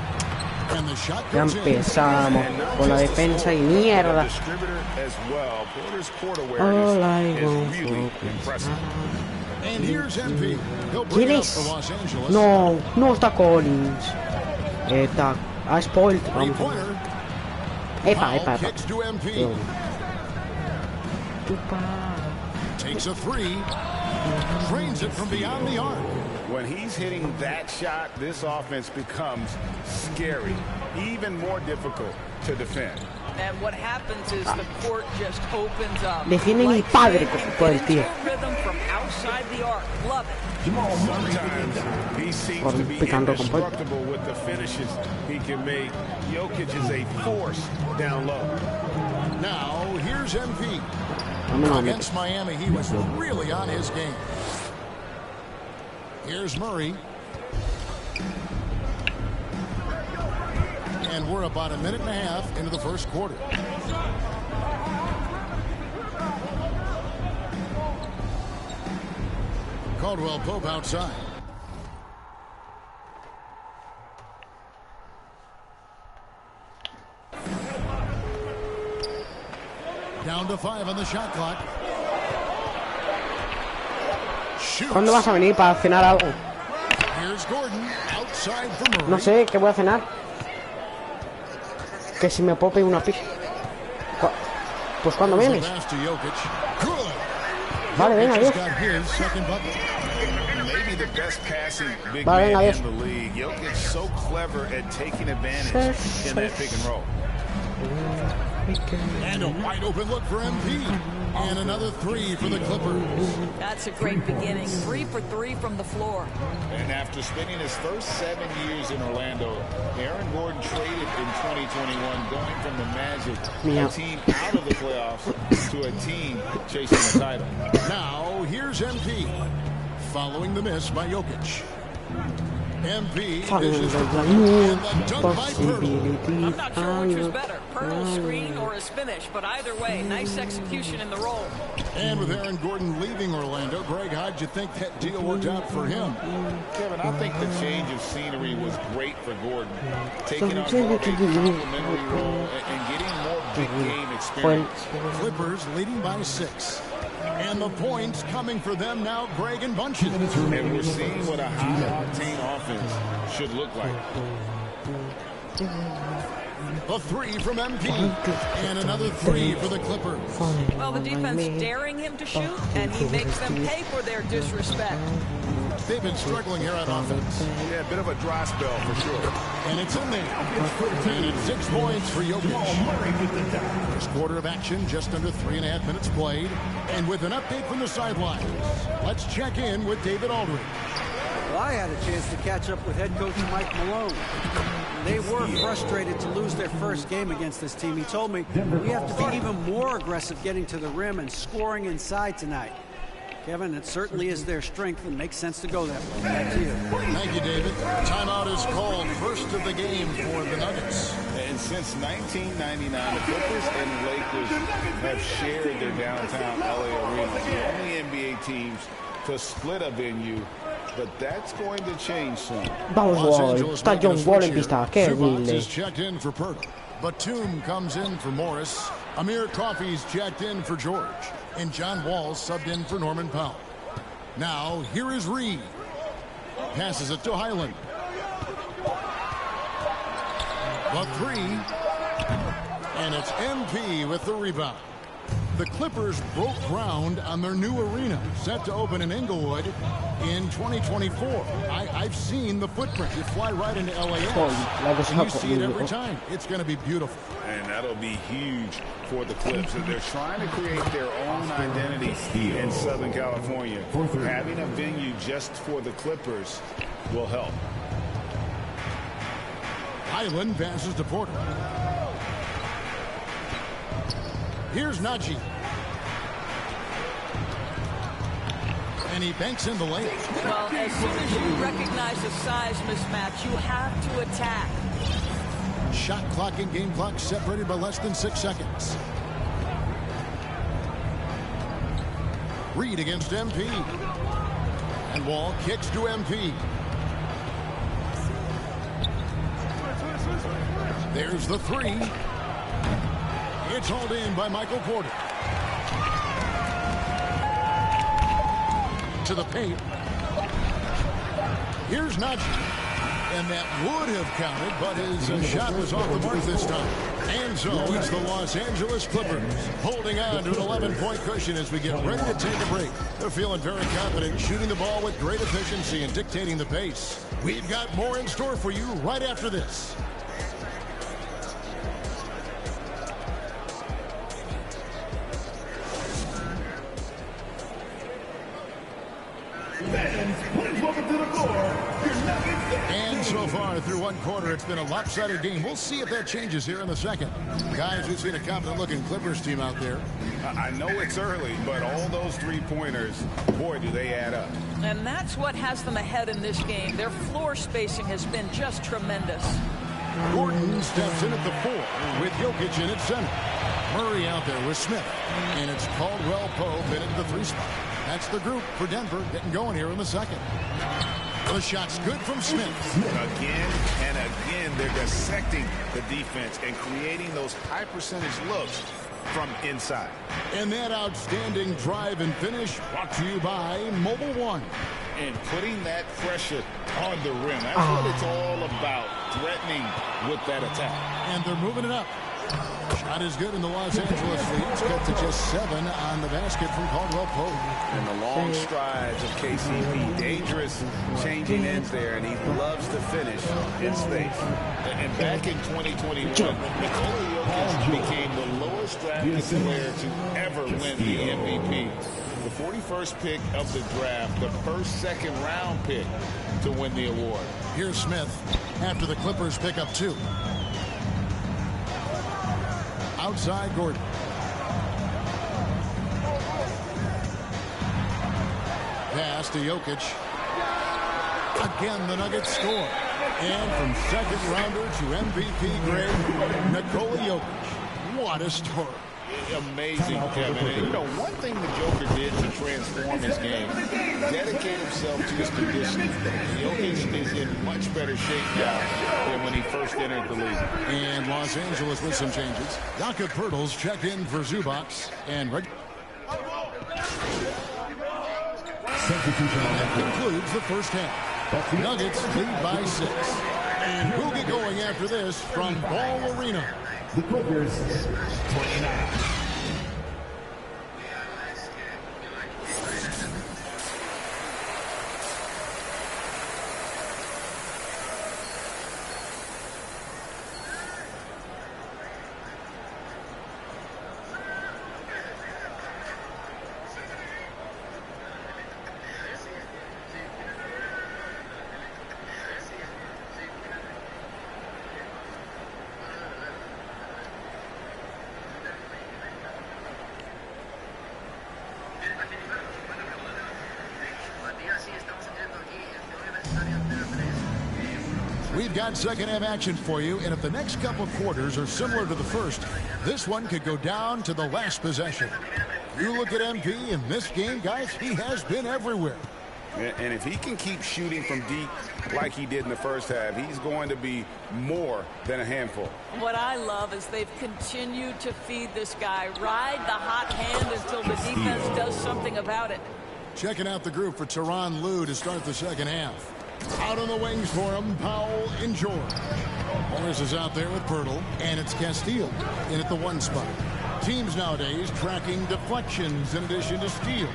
And the shot Ya goes in. empezamos con la defensa y mierda. Distributor as well. Porter's court All awareness I is want really for impressive. And here's MP. He'll bring ¿Quién it up es? for Los Angeles. No, no está Collins. Está. Ha spoiled. Vamos. Three-pointer. Epa, Powell epa, epa. kicks to MP. Takes a three. Drains it from beyond the arc. When he's hitting that shot, this offense becomes scary, even more difficult to defend. And what happens is the court just opens up. Defiende mi padre por el tío. Rhythm from outside the arc. Love it. Sometimes he seems to be Picando con Paul. indestructible with the finishes he can make. Jokic is a force down low. Now, here's MP. Vámonos, Against Miami, he was really on his game. Here's Murray. And we're about a minute and a half into the first quarter. Caldwell Pope outside. Down to 5 on the shot clock. Shoots. ¿Cuándo vas a venir para cenar algo? Here's Gordon outside for Murray. No sé, ¿qué voy a cenar? Que si me puedo pedir una pizza. Pues cuando vienes. Vale, venga, adiós. Maybe the best passing big Vale, venga, man adiós. in the league. Jokic so clever at taking advantage in that pick and roll. And a wide open look for MP. And another three for the Clippers. That's a great beginning. 3 for 3 from the floor. And after spending his first 7 years in Orlando, Aaron Gordon traded in 2021, going from the Magic, a team out of the playoffs, to a team chasing the title. Now, here's MP. Following the miss by Jokic. MP dishes the three, and the dunk by Pirtle. I'm not sure which was better, Pirtle's screen or his finish, but either way, nice execution in the roll. And with Aaron Gordon leaving Orlando, Greg, how'd you think that deal worked out for him? Kevin, I think the change of scenery was great for Gordon. Taking on more of a complimentary role and getting more big game experience. Clippers leading by 6. And the points coming for them now, Greg and Bunches. And we're seeing what a high-octane offense should look like. A three from MP. And another three for the Clippers. Well, the defense daring him to shoot, and he makes them pay for their disrespect. They've been struggling here on offense. Yeah, a bit of a dry spell for sure. And it's in there. And it's 6 points for Jokic. First quarter of action, just under 3.5 minutes played. And with an update from the sidelines, let's check in with David Aldridge. Well, I had a chance to catch up with head coach Mike Malone. They were frustrated to lose their first game against this team. He told me we have to be even more aggressive getting to the rim and scoring inside tonight. Kevin, it certainly is their strength and makes sense to go that way. Back to you. Thank you, David. Timeout is called, first of the game for the Nuggets. And since 1999, the Clippers and Lakers have shared their downtown LA arena. The only NBA teams to split a venue, but that's going to change soon. Vamos, Wall. Está John Wall en pista. Qué Zubac humilde. is checked in for Pirtle. Batum comes in for Morris. Amir Coffey's checked in for George. And John Wall subbed in for Norman Powell. Now, here is Reed. Passes it to Highland. The three. And it's MP with the rebound. The Clippers broke ground on their new arena, set to open in Inglewood in 2024. I've seen the footprint. You fly right into LAX, and you see it every time. It's going to be beautiful. And that'll be huge for the Clips. They're trying to create their own identity in Southern California. Having a venue just for the Clippers will help. Highland passes to Porter. Here's Najee. And he banks in the lane. Well, as soon as you recognize the size mismatch, you have to attack. Shot clock and game clock separated by less than 6 seconds. Reed against MP. And Wall kicks to MP. There's the three. It's hauled in by Michael Porter. To the paint. Here's Najee. And that would have counted, but his shot was off the mark this time. And so it's the Los Angeles Clippers holding on to an 11-point cushion as we get ready to take a break. They're feeling very confident, shooting the ball with great efficiency and dictating the pace. We've got more in store for you right after this. And so far through one quarter, it's been a lopsided game. We'll see if that changes here in the second. Guys, we've seen a confident-looking Clippers team out there. I know it's early, but all those three-pointers, boy, do they add up. And that's what has them ahead in this game. Their floor spacing has been just tremendous. Gordon steps in at the 4 with Jokic in at center. Murray out there with Smith. And it's Caldwell Pope in at the 3 spot. That's the group for Denver getting going here in the second. The shot's good from Smith. Again and again, they're dissecting the defense and creating those high-percentage looks from inside. And that outstanding drive and finish brought to you by Mobile One. And putting that pressure on the rim. That's what it's all about, threatening with that attack. And they're moving it up. Shot is good in the Los Angeles leads. Cut to just 7 on the basket from Caldwell Pope. And the long strides of KCP. Dangerous changing ends there, and he loves to finish in space. And back in 2021, Nikola Jokic became the lowest drafted player to ever win the MVP. The 41st pick of the draft, the first second-round pick to win the award. Here's Smith after the Clippers pick up 2. Outside Gordon. Pass to Jokic. Again, the Nuggets score. And from second rounder to MVP grade, Nikola Jokic. What a story. Amazing, Kevin. And, you know, one thing the Joker did to transform his game, dedicate himself to his conditioning. Jokic is in much better shape now than when he first entered the league. And Los Angeles with some changes. Jakob Poeltl's checked in for Zubac. And that concludes the first half. Nuggets lead by 6. And who'll get going after this from Ball Arena? The Clippers, 29. We've got second half action for you, and if the next couple quarters are similar to the first, this one could go down to the last possession. You look at MP in this game, guys, he has been everywhere. And if he can keep shooting from deep like he did in the first half, he's going to be more than a handful. What I love is they've continued to feed this guy, ride the hot hand until the defense does something about it. Checking out the group for Tyronn Lue to start the second half. Out on the wings for him, Powell and George. Morris is out there with Poeltl, and it's Castile in at the 1 spot. Teams nowadays tracking deflections in addition to steals.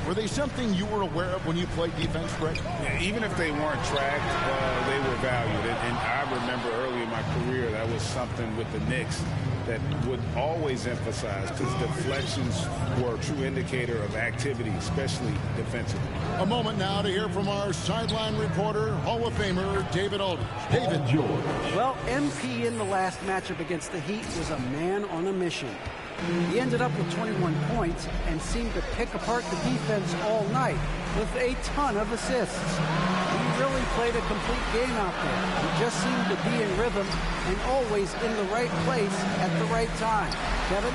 Were they something you were aware of when you played defense, Greg? Yeah, even if they weren't tracked, they were valued. And I remember early in my career, that was something with the Knicks that would always emphasize, because deflections were a true indicator of activity, especially defensively. A moment now to hear from our sideline reporter, Hall of Famer David Aldridge. David. Well, MP in the last matchup against the Heat was a man on a mission. He ended up with 21 points and seemed to pick apart the defense all night with a ton of assists. He really played a complete game out there. He just seemed to be in rhythm and always in the right place at the right time. Kevin?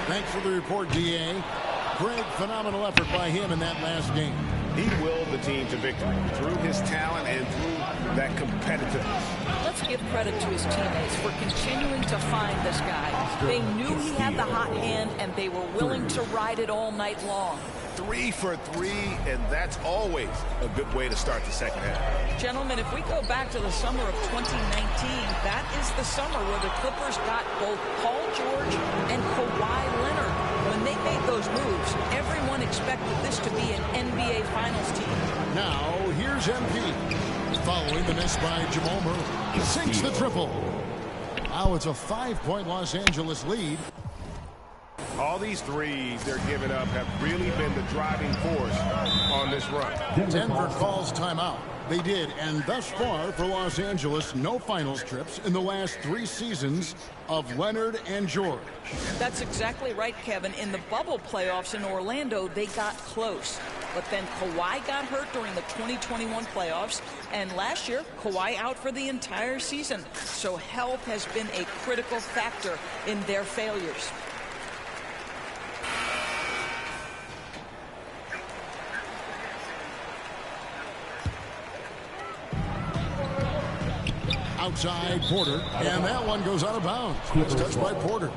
Thanks for the report, D.A. Great, phenomenal effort by him in that last game. He willed the team to victory through his talent and through that competitiveness. Let's give credit to his teammates for continuing to find this guy. They knew he had the hot hand, and they were willing to ride it all night long. 3 for 3, and that's always a good way to start the second half. Gentlemen, if we go back to the summer of 2019, that is the summer where the Clippers got both Paul George and Kawhi Leonard. When they made those moves, everyone expected this to be an NBA Finals team. Now, here's MP. Following the miss by Jamal Murray. Sinks the triple. Now it's a 5-point Los Angeles lead. All these threes they're giving up have really been the driving force on this run. Denver calls timeout. They did, and thus far for Los Angeles, no finals trips in the last 3 seasons of Leonard and George. That's exactly right, Kevin. In the bubble playoffs in Orlando, they got close. But then Kawhi got hurt during the 2021 playoffs, and last year, Kawhi out for the entire season. So health has been a critical factor in their failures. Outside Porter, and that one goes out of bounds. It's touched by Porter.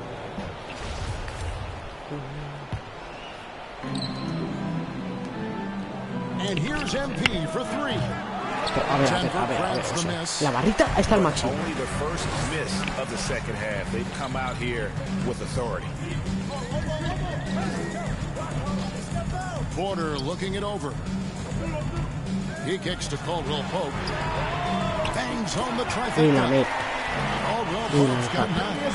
And here's MP for 3. La barrita está al máximo. Only the first miss of the second half. They've come out here with authority. Porter looking it over. He kicks to Caldwell Pope. Bangs home the trifecta. Caldwell Pope's got 9.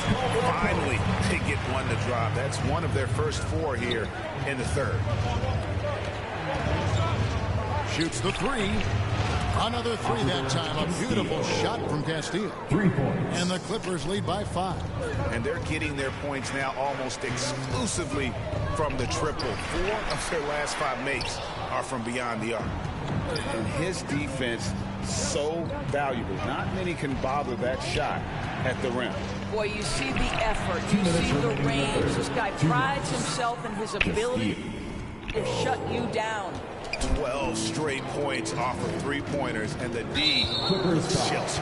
Finally, they get one to drop. That's one of their first 4 here in the third. Shoots the 3. Another 3 that time. A beautiful shot from Castillo. 3 points. And the Clippers lead by 5. And they're getting their points now almost exclusively from the triple. 4 of their last 5 makes are from beyond the arc. And his defense, so valuable. Not many can bother that shot at the rim. Boy, you see the effort. You see the range. This guy prides himself in his ability to shut you down. 12 straight points off of 3-pointers, and the D chills.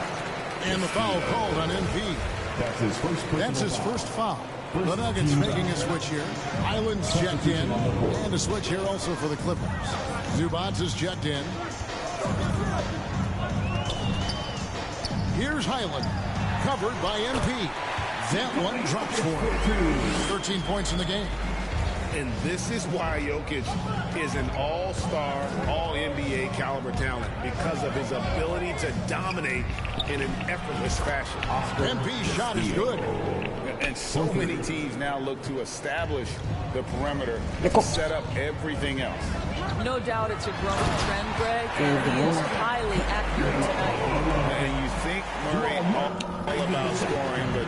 And the foul called on MP. That's his first foul. The Nuggets making a switch here. Island's checked in. And a switch here also for the Clippers. Zubats is checked in. Here's Highland. Covered by MP. That one drops for him. 13 points in the game. And this is why Jokic is an all-star, all-NBA caliber talent, because of his ability to dominate in an effortless fashion. MP's shot is good. And so many teams now look to establish the perimeter to set up everything else. No doubt it's a growing trend, Greg, and he is highly accurate tonight. And you think Murray all about scoring, but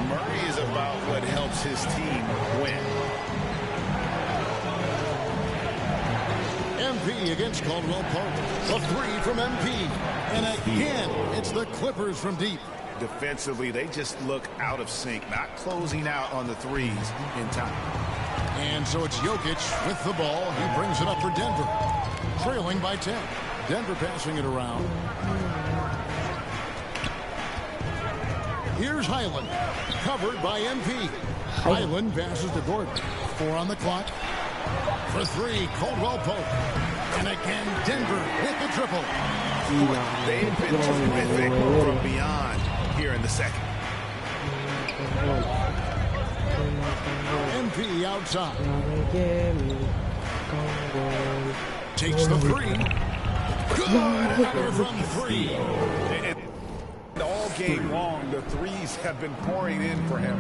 Murray is about what helps his team win. MP against Caldwell Pope. A 3 from MP. And again, it's the Clippers from deep. Defensively, they just look out of sync, not closing out on the threes in time. And so it's Jokic with the ball. He brings it up for Denver. Trailing by 10. Denver passing it around. Here's Highland. Covered by MP. Highland passes to Gordon. 4 on the clock. For 3, Caldwell Pope. And again, Denver hit the triple. They've been terrific from beyond here in the second. MP outside. Takes the three. Good from three. All game long, the threes have been pouring in for him.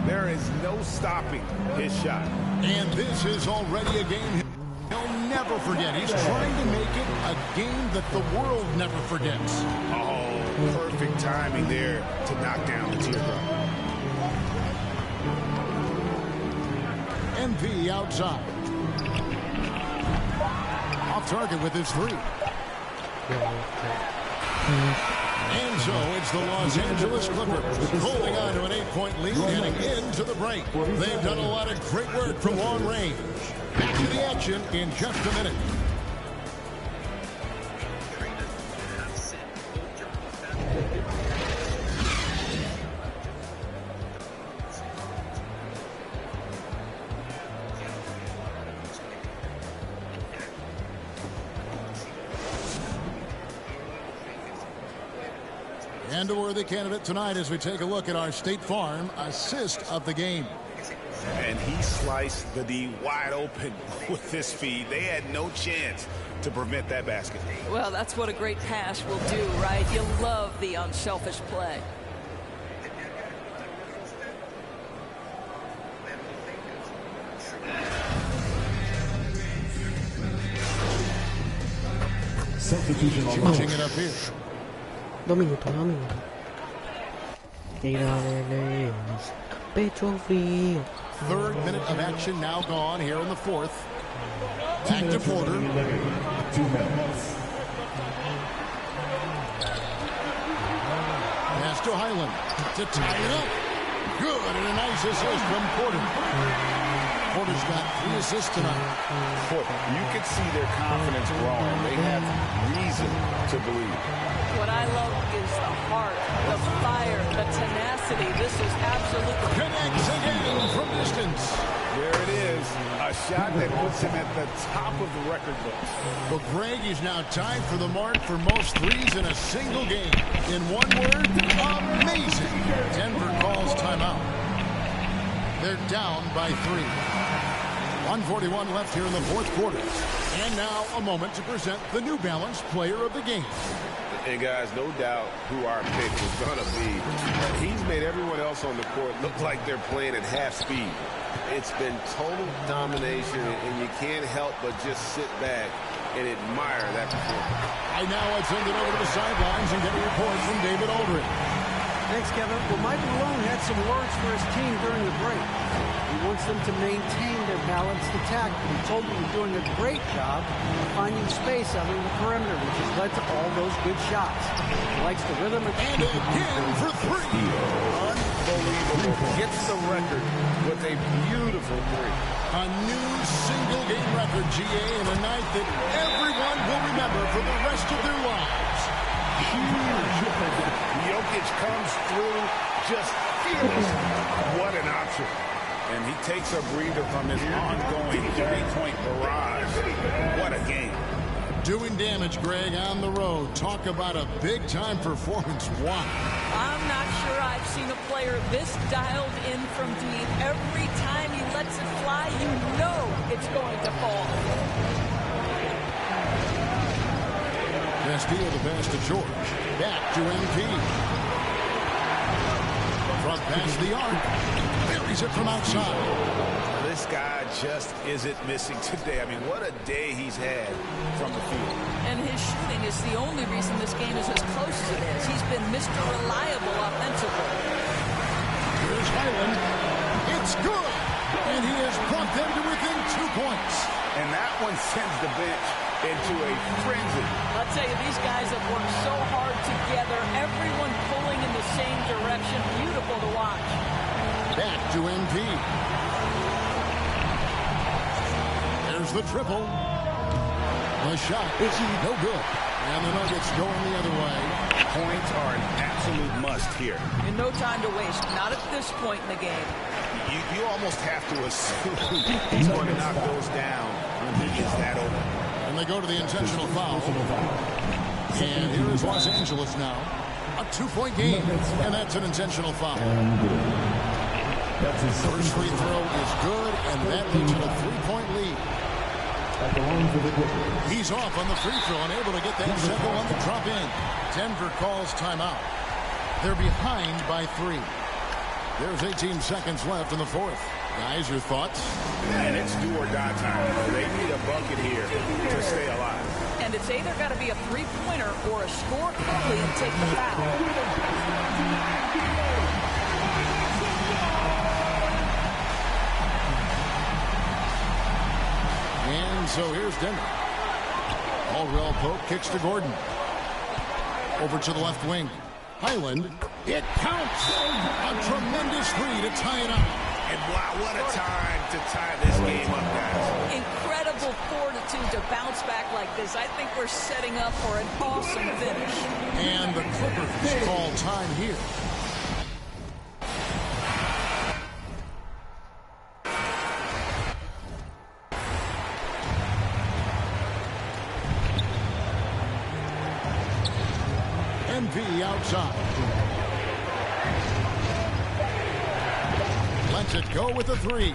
There is no stopping his shot. And this is already a game he'll never forget. He's trying to make it a game that the world never forgets. Oh, perfect timing there to knock down the teardrop. MP outside. Off target with his three. And so it's the Los Angeles Clippers holding on to an 8-point lead heading into the break. They've done a lot of great work from long range. Back to the action in just a minute. And a worthy candidate tonight as we take a look at our State Farm assist of the game. And he sliced the D wide open with this feed. They had no chance to prevent that basket. Well, that's what a great pass will do, right? You love the unselfish play. Substitution on Switching it up here. 2 minutos, 2 minutos. Tira de leones, pecho frío. Third minute of action now gone here in the fourth. Back to Porter. 2 minutes. Pass to Highland to tie it up. Good, and a nice assist from Porter. Porter's got 3 assists tonight. You can see their confidence growing. They have reason to believe. What I love is the heart, the fire, the tenacity. This is absolutely... Connects again from distance. There it is. A shot that puts him at the top of the record book. But Greg is now tied for the mark for most threes in a single game. In one word, amazing. Denver calls timeout. They're down by 3. 1:41 left here in the fourth quarter. And now a moment to present the New Balance Player of the Game. And guys, no doubt who our pick was going to be. He's made everyone else on the court look like they're playing at half speed. It's been total domination, and you can't help but just sit back and admire that performance. I now send it over to the sidelines and get a report from David Aldridge. Thanks, Kevin. Well, Mike Malone had some words for his team during the break. He wants them to maintain their balanced attack. He told them they're doing a great job of finding space out on the perimeter, which has led to all those good shots. He likes the rhythm. And again for 3. Unbelievable. Gets the record with a beautiful 3. A new single-game record, GA, in a night that everyone will remember for the rest of their lives. Huge. Jokic comes through just fearless. What an option. And he takes a breather from his ongoing 3-point barrage. What a game. Doing damage, Greg, on the road. Talk about a big-time performance. Wow. I'm not sure I've seen a player this dialed in from deep. Every time he lets it fly, you know it's going to fall. Castillo the pass to George. Back to MP. Front past the arc. Buries it from outside. This guy just isn't missing today. I mean, what a day he's had from the field. And his shooting is the only reason this game is as close as it is. He's been Mr. Reliable offensively. Here's Highland. It's good. And he has brought them to within 2 points. And that one sends the bench into a frenzy. I'll tell you, these guys have worked so hard together. Everyone pulling in the same direction. Beautiful to watch. Back to MP. There's the triple. The shot is no good. And the Nuggets going the other way. Points are an absolute must here. And no time to waste. Not at this point in the game. You almost have to assume he's going to knock those down when he gets that open. And they go to the intentional foul. And here is Los Angeles now. A 2-point game. And that's an intentional foul. That's his First free throw is good, and that leads to a 3-point lead. He's off on the free throw, unable to get that second one to drop in. Denver calls timeout. They're behind by 3. There's 18 seconds left in the fourth. Guys, your thoughts? And it's do or die time. They need a bucket here to stay alive. And it's either got to be a three-pointer or a score quickly and take the foul. And so here's Denver. Caldwell Pope kicks to Gordon. Over to the left wing. Highland. It counts. A tremendous three to tie it up. And wow, what a time to tie this game up, guys. Incredible fortitude to bounce back like this. I think we're setting up for an awesome finish. And the Clippers call time here. MP outside. Lets it go with a three.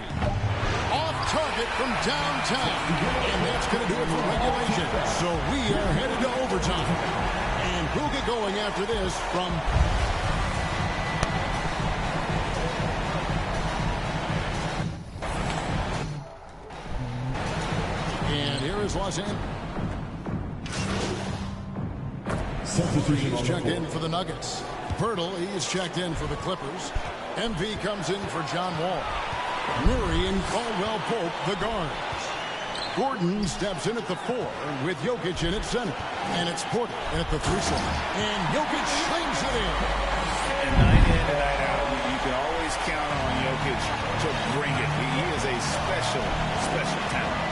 Off target from downtown. And that's going to do it for regulation. So we are headed to overtime. And we'll get going after this from... And here is Los Angeles. He's checked in for the Nuggets. Pirtle, he's checked in for the Clippers. MP comes in for John Wall. Murray and Caldwell Pope, the guards. Gordon steps in at the 4 with Jokic in at center. And it's Porter at the 3 slot. And Jokic slings it in. And night in and night out, you can always count on Jokic to bring it. He is a special, special talent.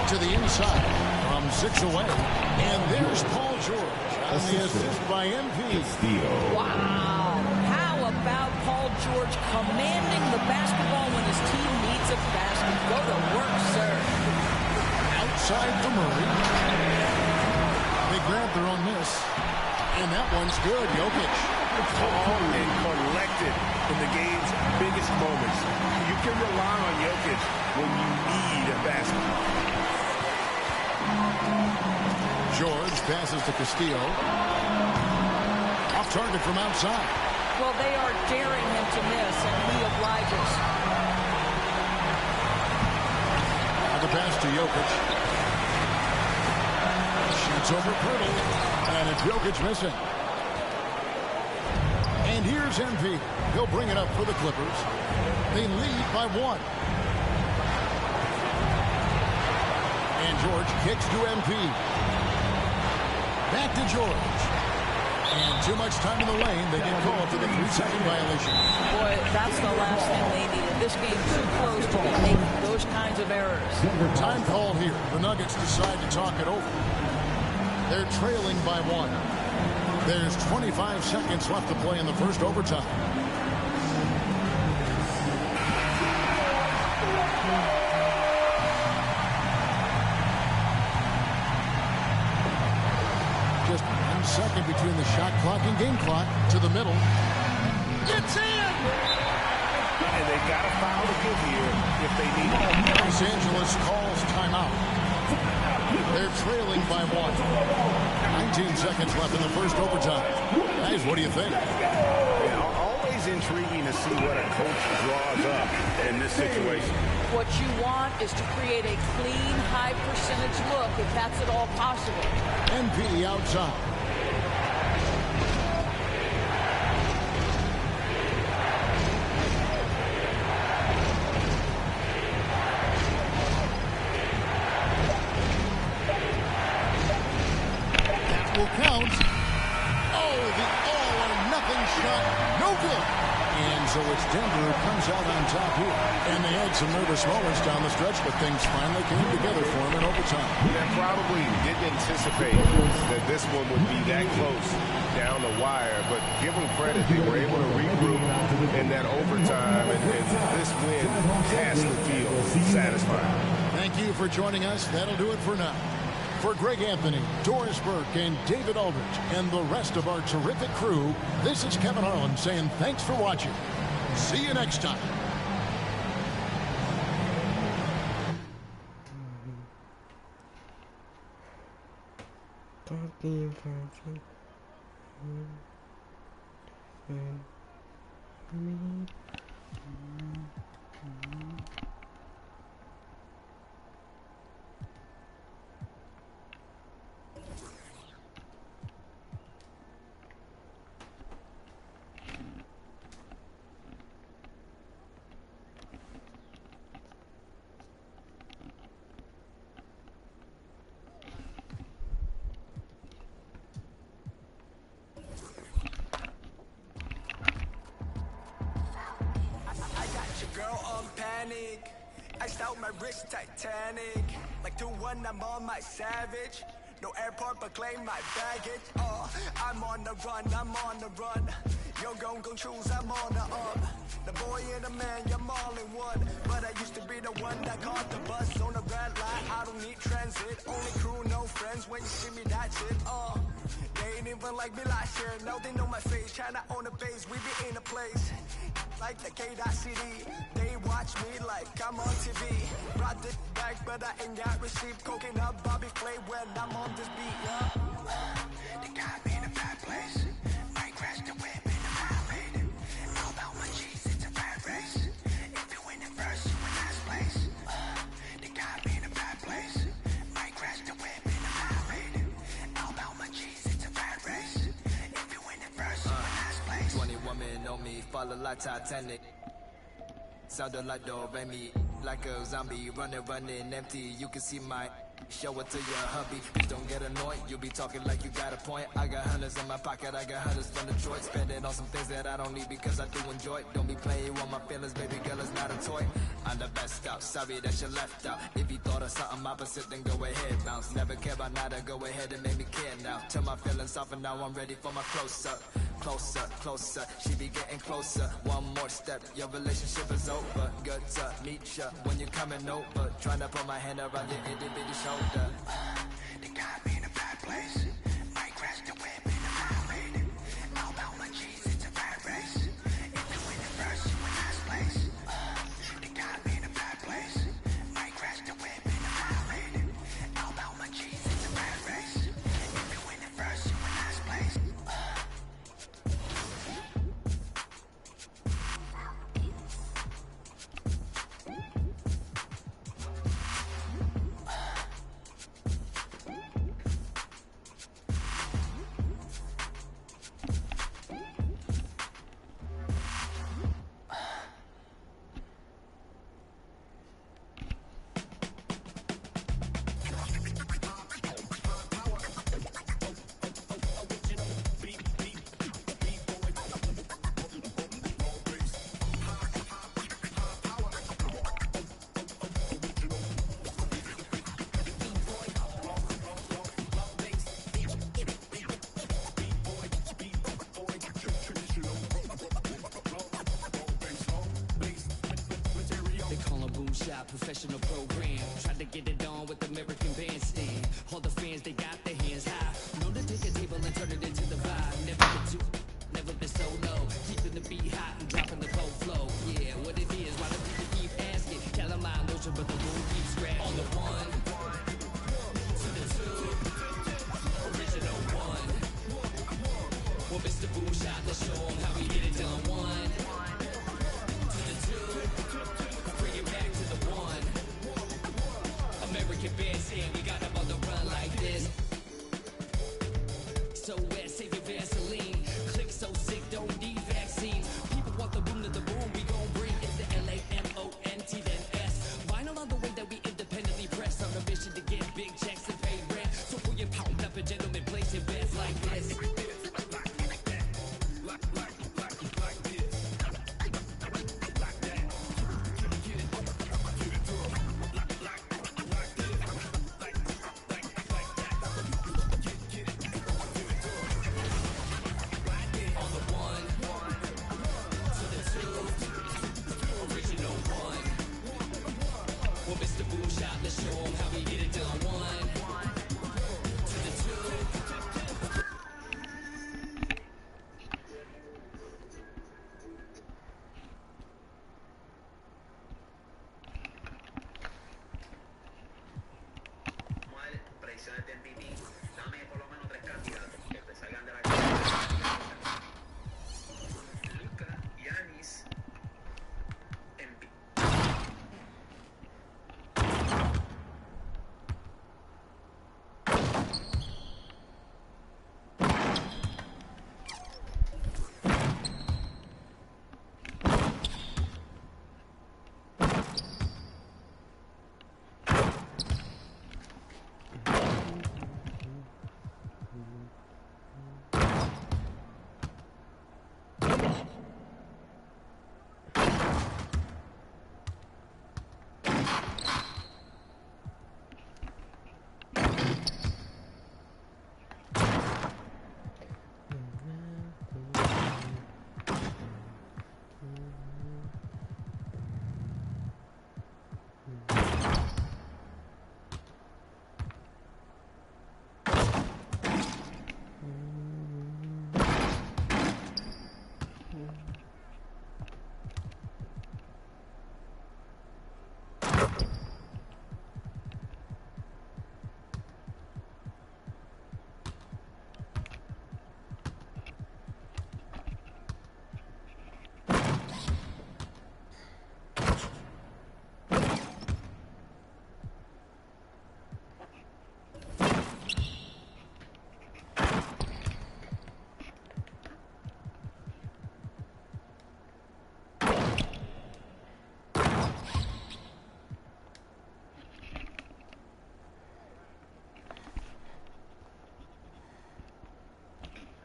To the inside from 6 away. And there's Paul George on the assist by MP. Wow. How about Paul George commanding the basketball when his team needs a basket? Go to work, sir. Outside for Murray. They grab their own miss. And that one's good. Jokic. Calm and collected in the game's biggest moments. You can rely on Jokic when you need a basket. George passes to Castillo. Off target from outside. Well, they are daring him to miss, and he obliges. The pass to Jokic. Shoots over Pirtle. And it's Jokic missing. And here's MP. He'll bring it up for the Clippers. They lead by 1. And George kicks to MP. Back to George. And too much time in the lane. They get called for the 3-second violation. Boy, that's the last thing they needed. This game's too close to be making those kinds of errors. Time call here. The Nuggets decide to talk it over. They're trailing by 1. There's 25 seconds left to play in the first overtime. Just 1 second between the shot clock and game clock. To the middle. It's in! And they got a foul to give here if they need it. Los Angeles calls timeout. They're trailing by 1. 19 seconds left in the first overtime. Guys, what do you think? Yeah, always intriguing to see what a coach draws up in this situation. What you want is to create a clean, high-percentage look, if that's at all possible. MP outside. That will count. Oh, the all-or-nothing shot. No good. And so it's Denver who comes out on top here. And they had some nervous moments down the stretch, but things finally came together for them in overtime. Yeah, probably didn't anticipate that this one would be that close down the wire, but give them credit. They were able to regroup in that overtime, and this win has to feel satisfying. Thank you for joining us. That'll do it for now. For Greg Anthony, Doris Burke, and David Aldrich, and the rest of our terrific crew, this is Kevin Harlan saying thanks for watching. See you next time. Iced out my wrist, Titanic. Like 2-1, I'm on my savage. No airport, but claim my baggage. I'm on the run, I'm on the run. You're gon' choose, I'm on the up. The boy and the man, you're all in one. But I used to be the one that caught the bus on the red line. I don't need transit, only crew, no friends. When you see me, that's it. They ain't even like me last year. Now they know my face, China on the base, we be in a place. Like the K.CD, they watch me like I'm on TV. Brought this back, but I ain't got receipt. Coking up Bobby Flay when I'm on this beat, yeah. They got me in a bad place. Might crash the whip in the violated. All about my cheese, it's a bad race. If you win it first, you in last place. They got me in a bad place. Might crash the whip in the violated. All about my cheese, it's a bad race. If you win it first, you in last place. 20 women on me, follow like Titanic. Sounded like the Remy, like a zombie, running empty. You can see my show it to your hubby. Please don't get annoyed, you be talking like you got a point. I got hundreds in my pocket, I got hundreds from Detroit. Spend it on some things that I don't need because I do enjoy it. Don't be playing with my feelings, baby girl, it's not a toy. I'm the best out, sorry that you left out. If you thought of something opposite, then go ahead, bounce. Never care about nada, go ahead and make me care now. Till my feelings off and now I'm ready for my close-up. Closer, closer, she be getting closer. One more step, your relationship is over. Good to meet ya when you're coming over. Trying to put my hand around your itty bitty shoulder. They got me in a bad place. Might crash the whip in the violated. All about my cheese, it's a bad race. If you win it first, you in last place. They got me in a bad place. Might crash the whip in the violated. All about my cheese, it's a bad race. If you win it first, you in last place. posiciones de MVP, dame por lo menos 3 candidatos que te salgan de la cabeza. Luka, Giannis, MVP.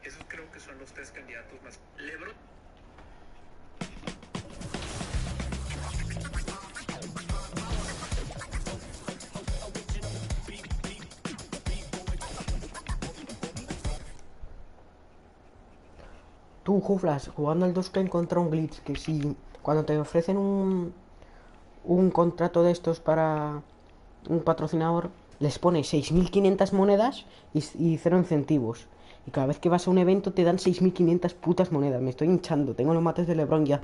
Esos creo que son los 3 candidatos más. LeBron. Tú, Juflas, jugando al 2K encontré un glitch que si cuando te ofrecen un contrato de estos para un patrocinador, les pone 6.500 monedas y 0 incentivos. Y cada vez que vas a un evento te dan 6.500 putas monedas. Me estoy hinchando, tengo los mates de LeBron ya.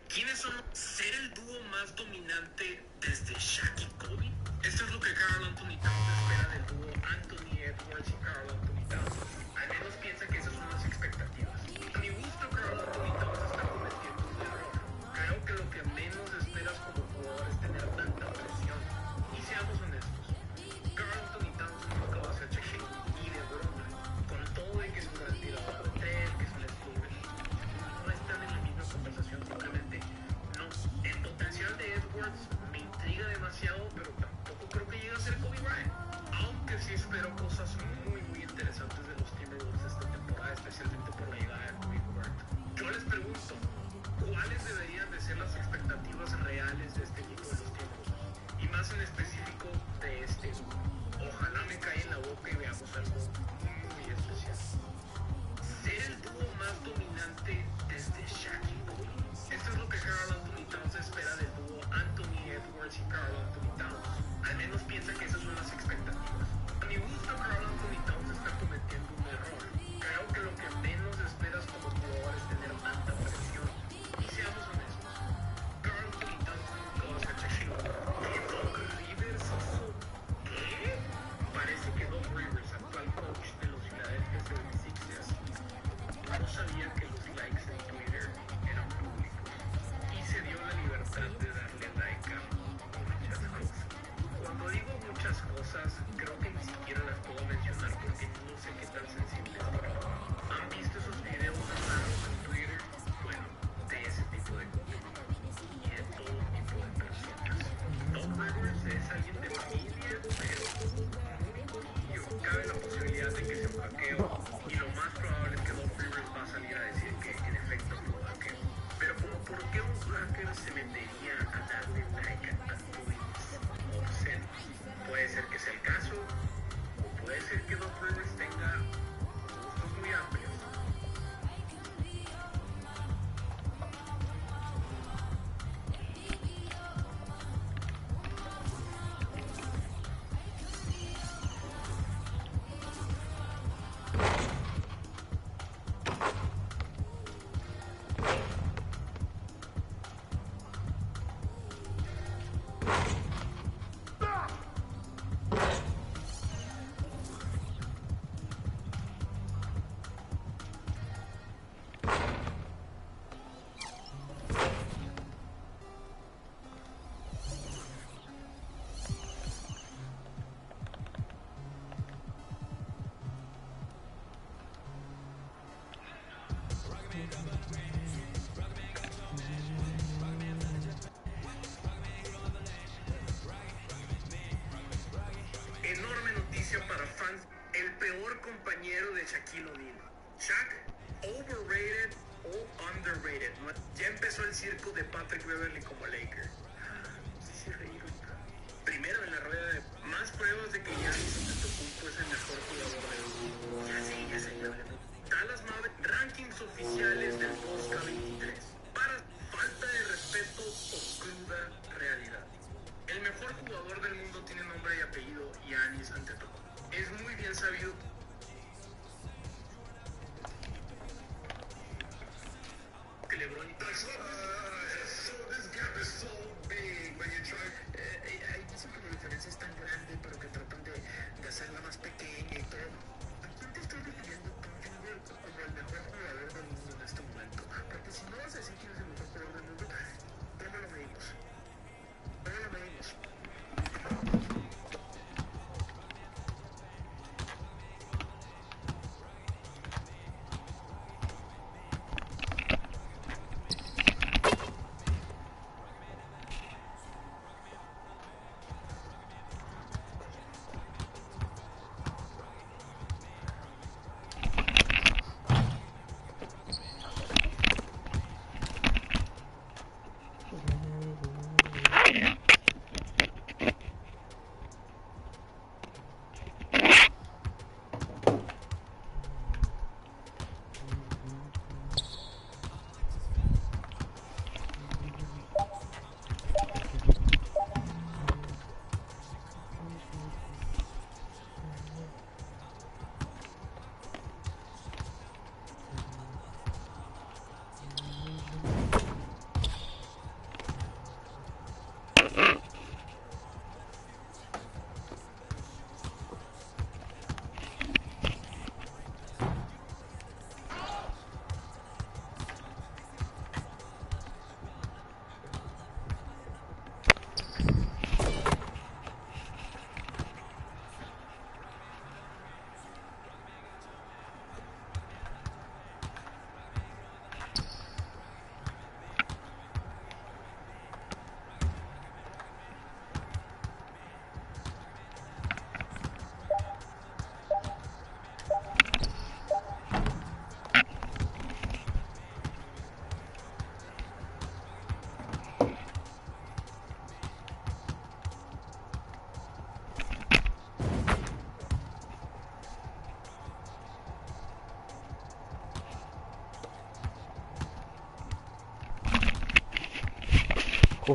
¿Quiénes son ser el dúo más dominante desde Shaq y Kobe? Esto es lo que Karl Anthony Towns espera del dúo Anthony Edwards y Karl Anthony Towns. Al menos piensa que esas son las expectativas. A mi gusto, Karl Anthony Towns está cometiendo un error. Creo que lo que menos esperas como jugador es tener tanta presión. Y seamos honestos, Karl Anthony Towns nunca va a ser Shaq ni de broma. Con todo y que es un gran tirador de 3, que es un estúpido. No están en la misma conversación, simplemente no. El potencial de Edwards me intriga demasiado, pero tampoco creo que llegue a ser Kobe Bryant. Aunque sí espero cosas muy interesantes de los Timberwolves esta temporada, especialmente por la llegada de Kobe Bryant. Yo les pregunto, ¿cuáles deberían de ser las expectativas reales de este equipo de los Timberwolves? Y más en específico de este. Ojalá me caiga en la boca y veamos algo muy especial. Ser el dúo más dominante desde Shaq y Kobe. Esto es lo que Karl Anthony Towns espera del dúo Anthony Edwards y Karl Anthony Towns. Al menos piensa que esas son las expectativas. A mi gusto, Karl Anthony Towns está cometiendo un error. Creo que lo que menos esperas como jugador es tener tanta presión. Y seamos honestos, Karl Anthony Towns compañero de Shaquille O'Neal. Shaq, overrated o underrated. Ya empezó el circo de Patrick Beverly como Laker. Sí, reír. Primero en la rueda de más pruebas de que Giannis Antetokounmpo es el mejor jugador del mundo. Ya sé. Dallas Mavericks, rankings oficiales del 2K23. Para falta de respeto o cruda realidad. El mejor jugador del mundo tiene nombre y apellido Giannis Antetokounmpo. Es muy bien sabido que LeBron dicen que la diferencia es tan grande, pero que tratan de hacerla más pequeña y todo. ¿A quién te estás refiriendo tú, Junior, como el mejor jugador del mundo en este momento? Porque si no vas a decir quién es el mejor jugador del mundo, ¿cómo lo medimos? ¿Cómo lo medimos?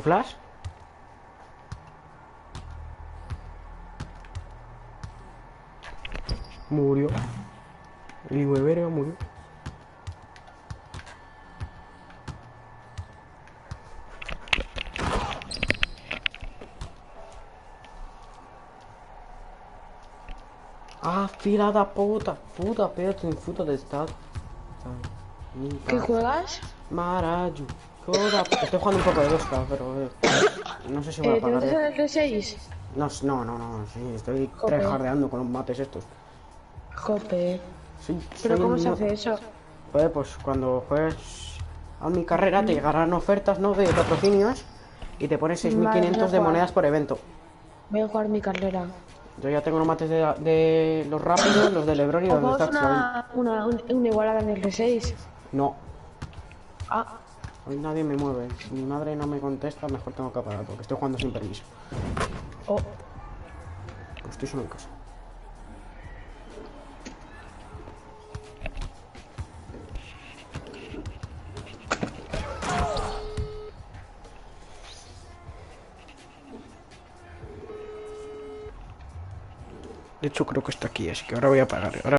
¿Flash? Murió. El hijo de verga murió. Ah, filada puta. Puta, pero en puta de estado. ¿Qué juegas? Marayu. Estoy jugando un poco de 2K, pero no sé si voy a pagar. ¿Te metes en el R6? No, sí, estoy tryhardeando con los mates estos. Jope. Sí, ¿Pero cómo se hace eso? Pues cuando juegues a mi carrera te llegarán ofertas, ¿no? De patrocinios y te pones 6.500 de monedas por evento. Voy a jugar mi carrera. Yo ya tengo los mates de los rápidos, los de LeBron y los de Stax. Una igualada en el R6. No. Ah. Hoy nadie me mueve. Si mi madre no me contesta, mejor tengo que apagar porque estoy jugando sin permiso. Oh. Pues estoy solo en casa. De hecho creo que está aquí, así que ahora voy a apagar.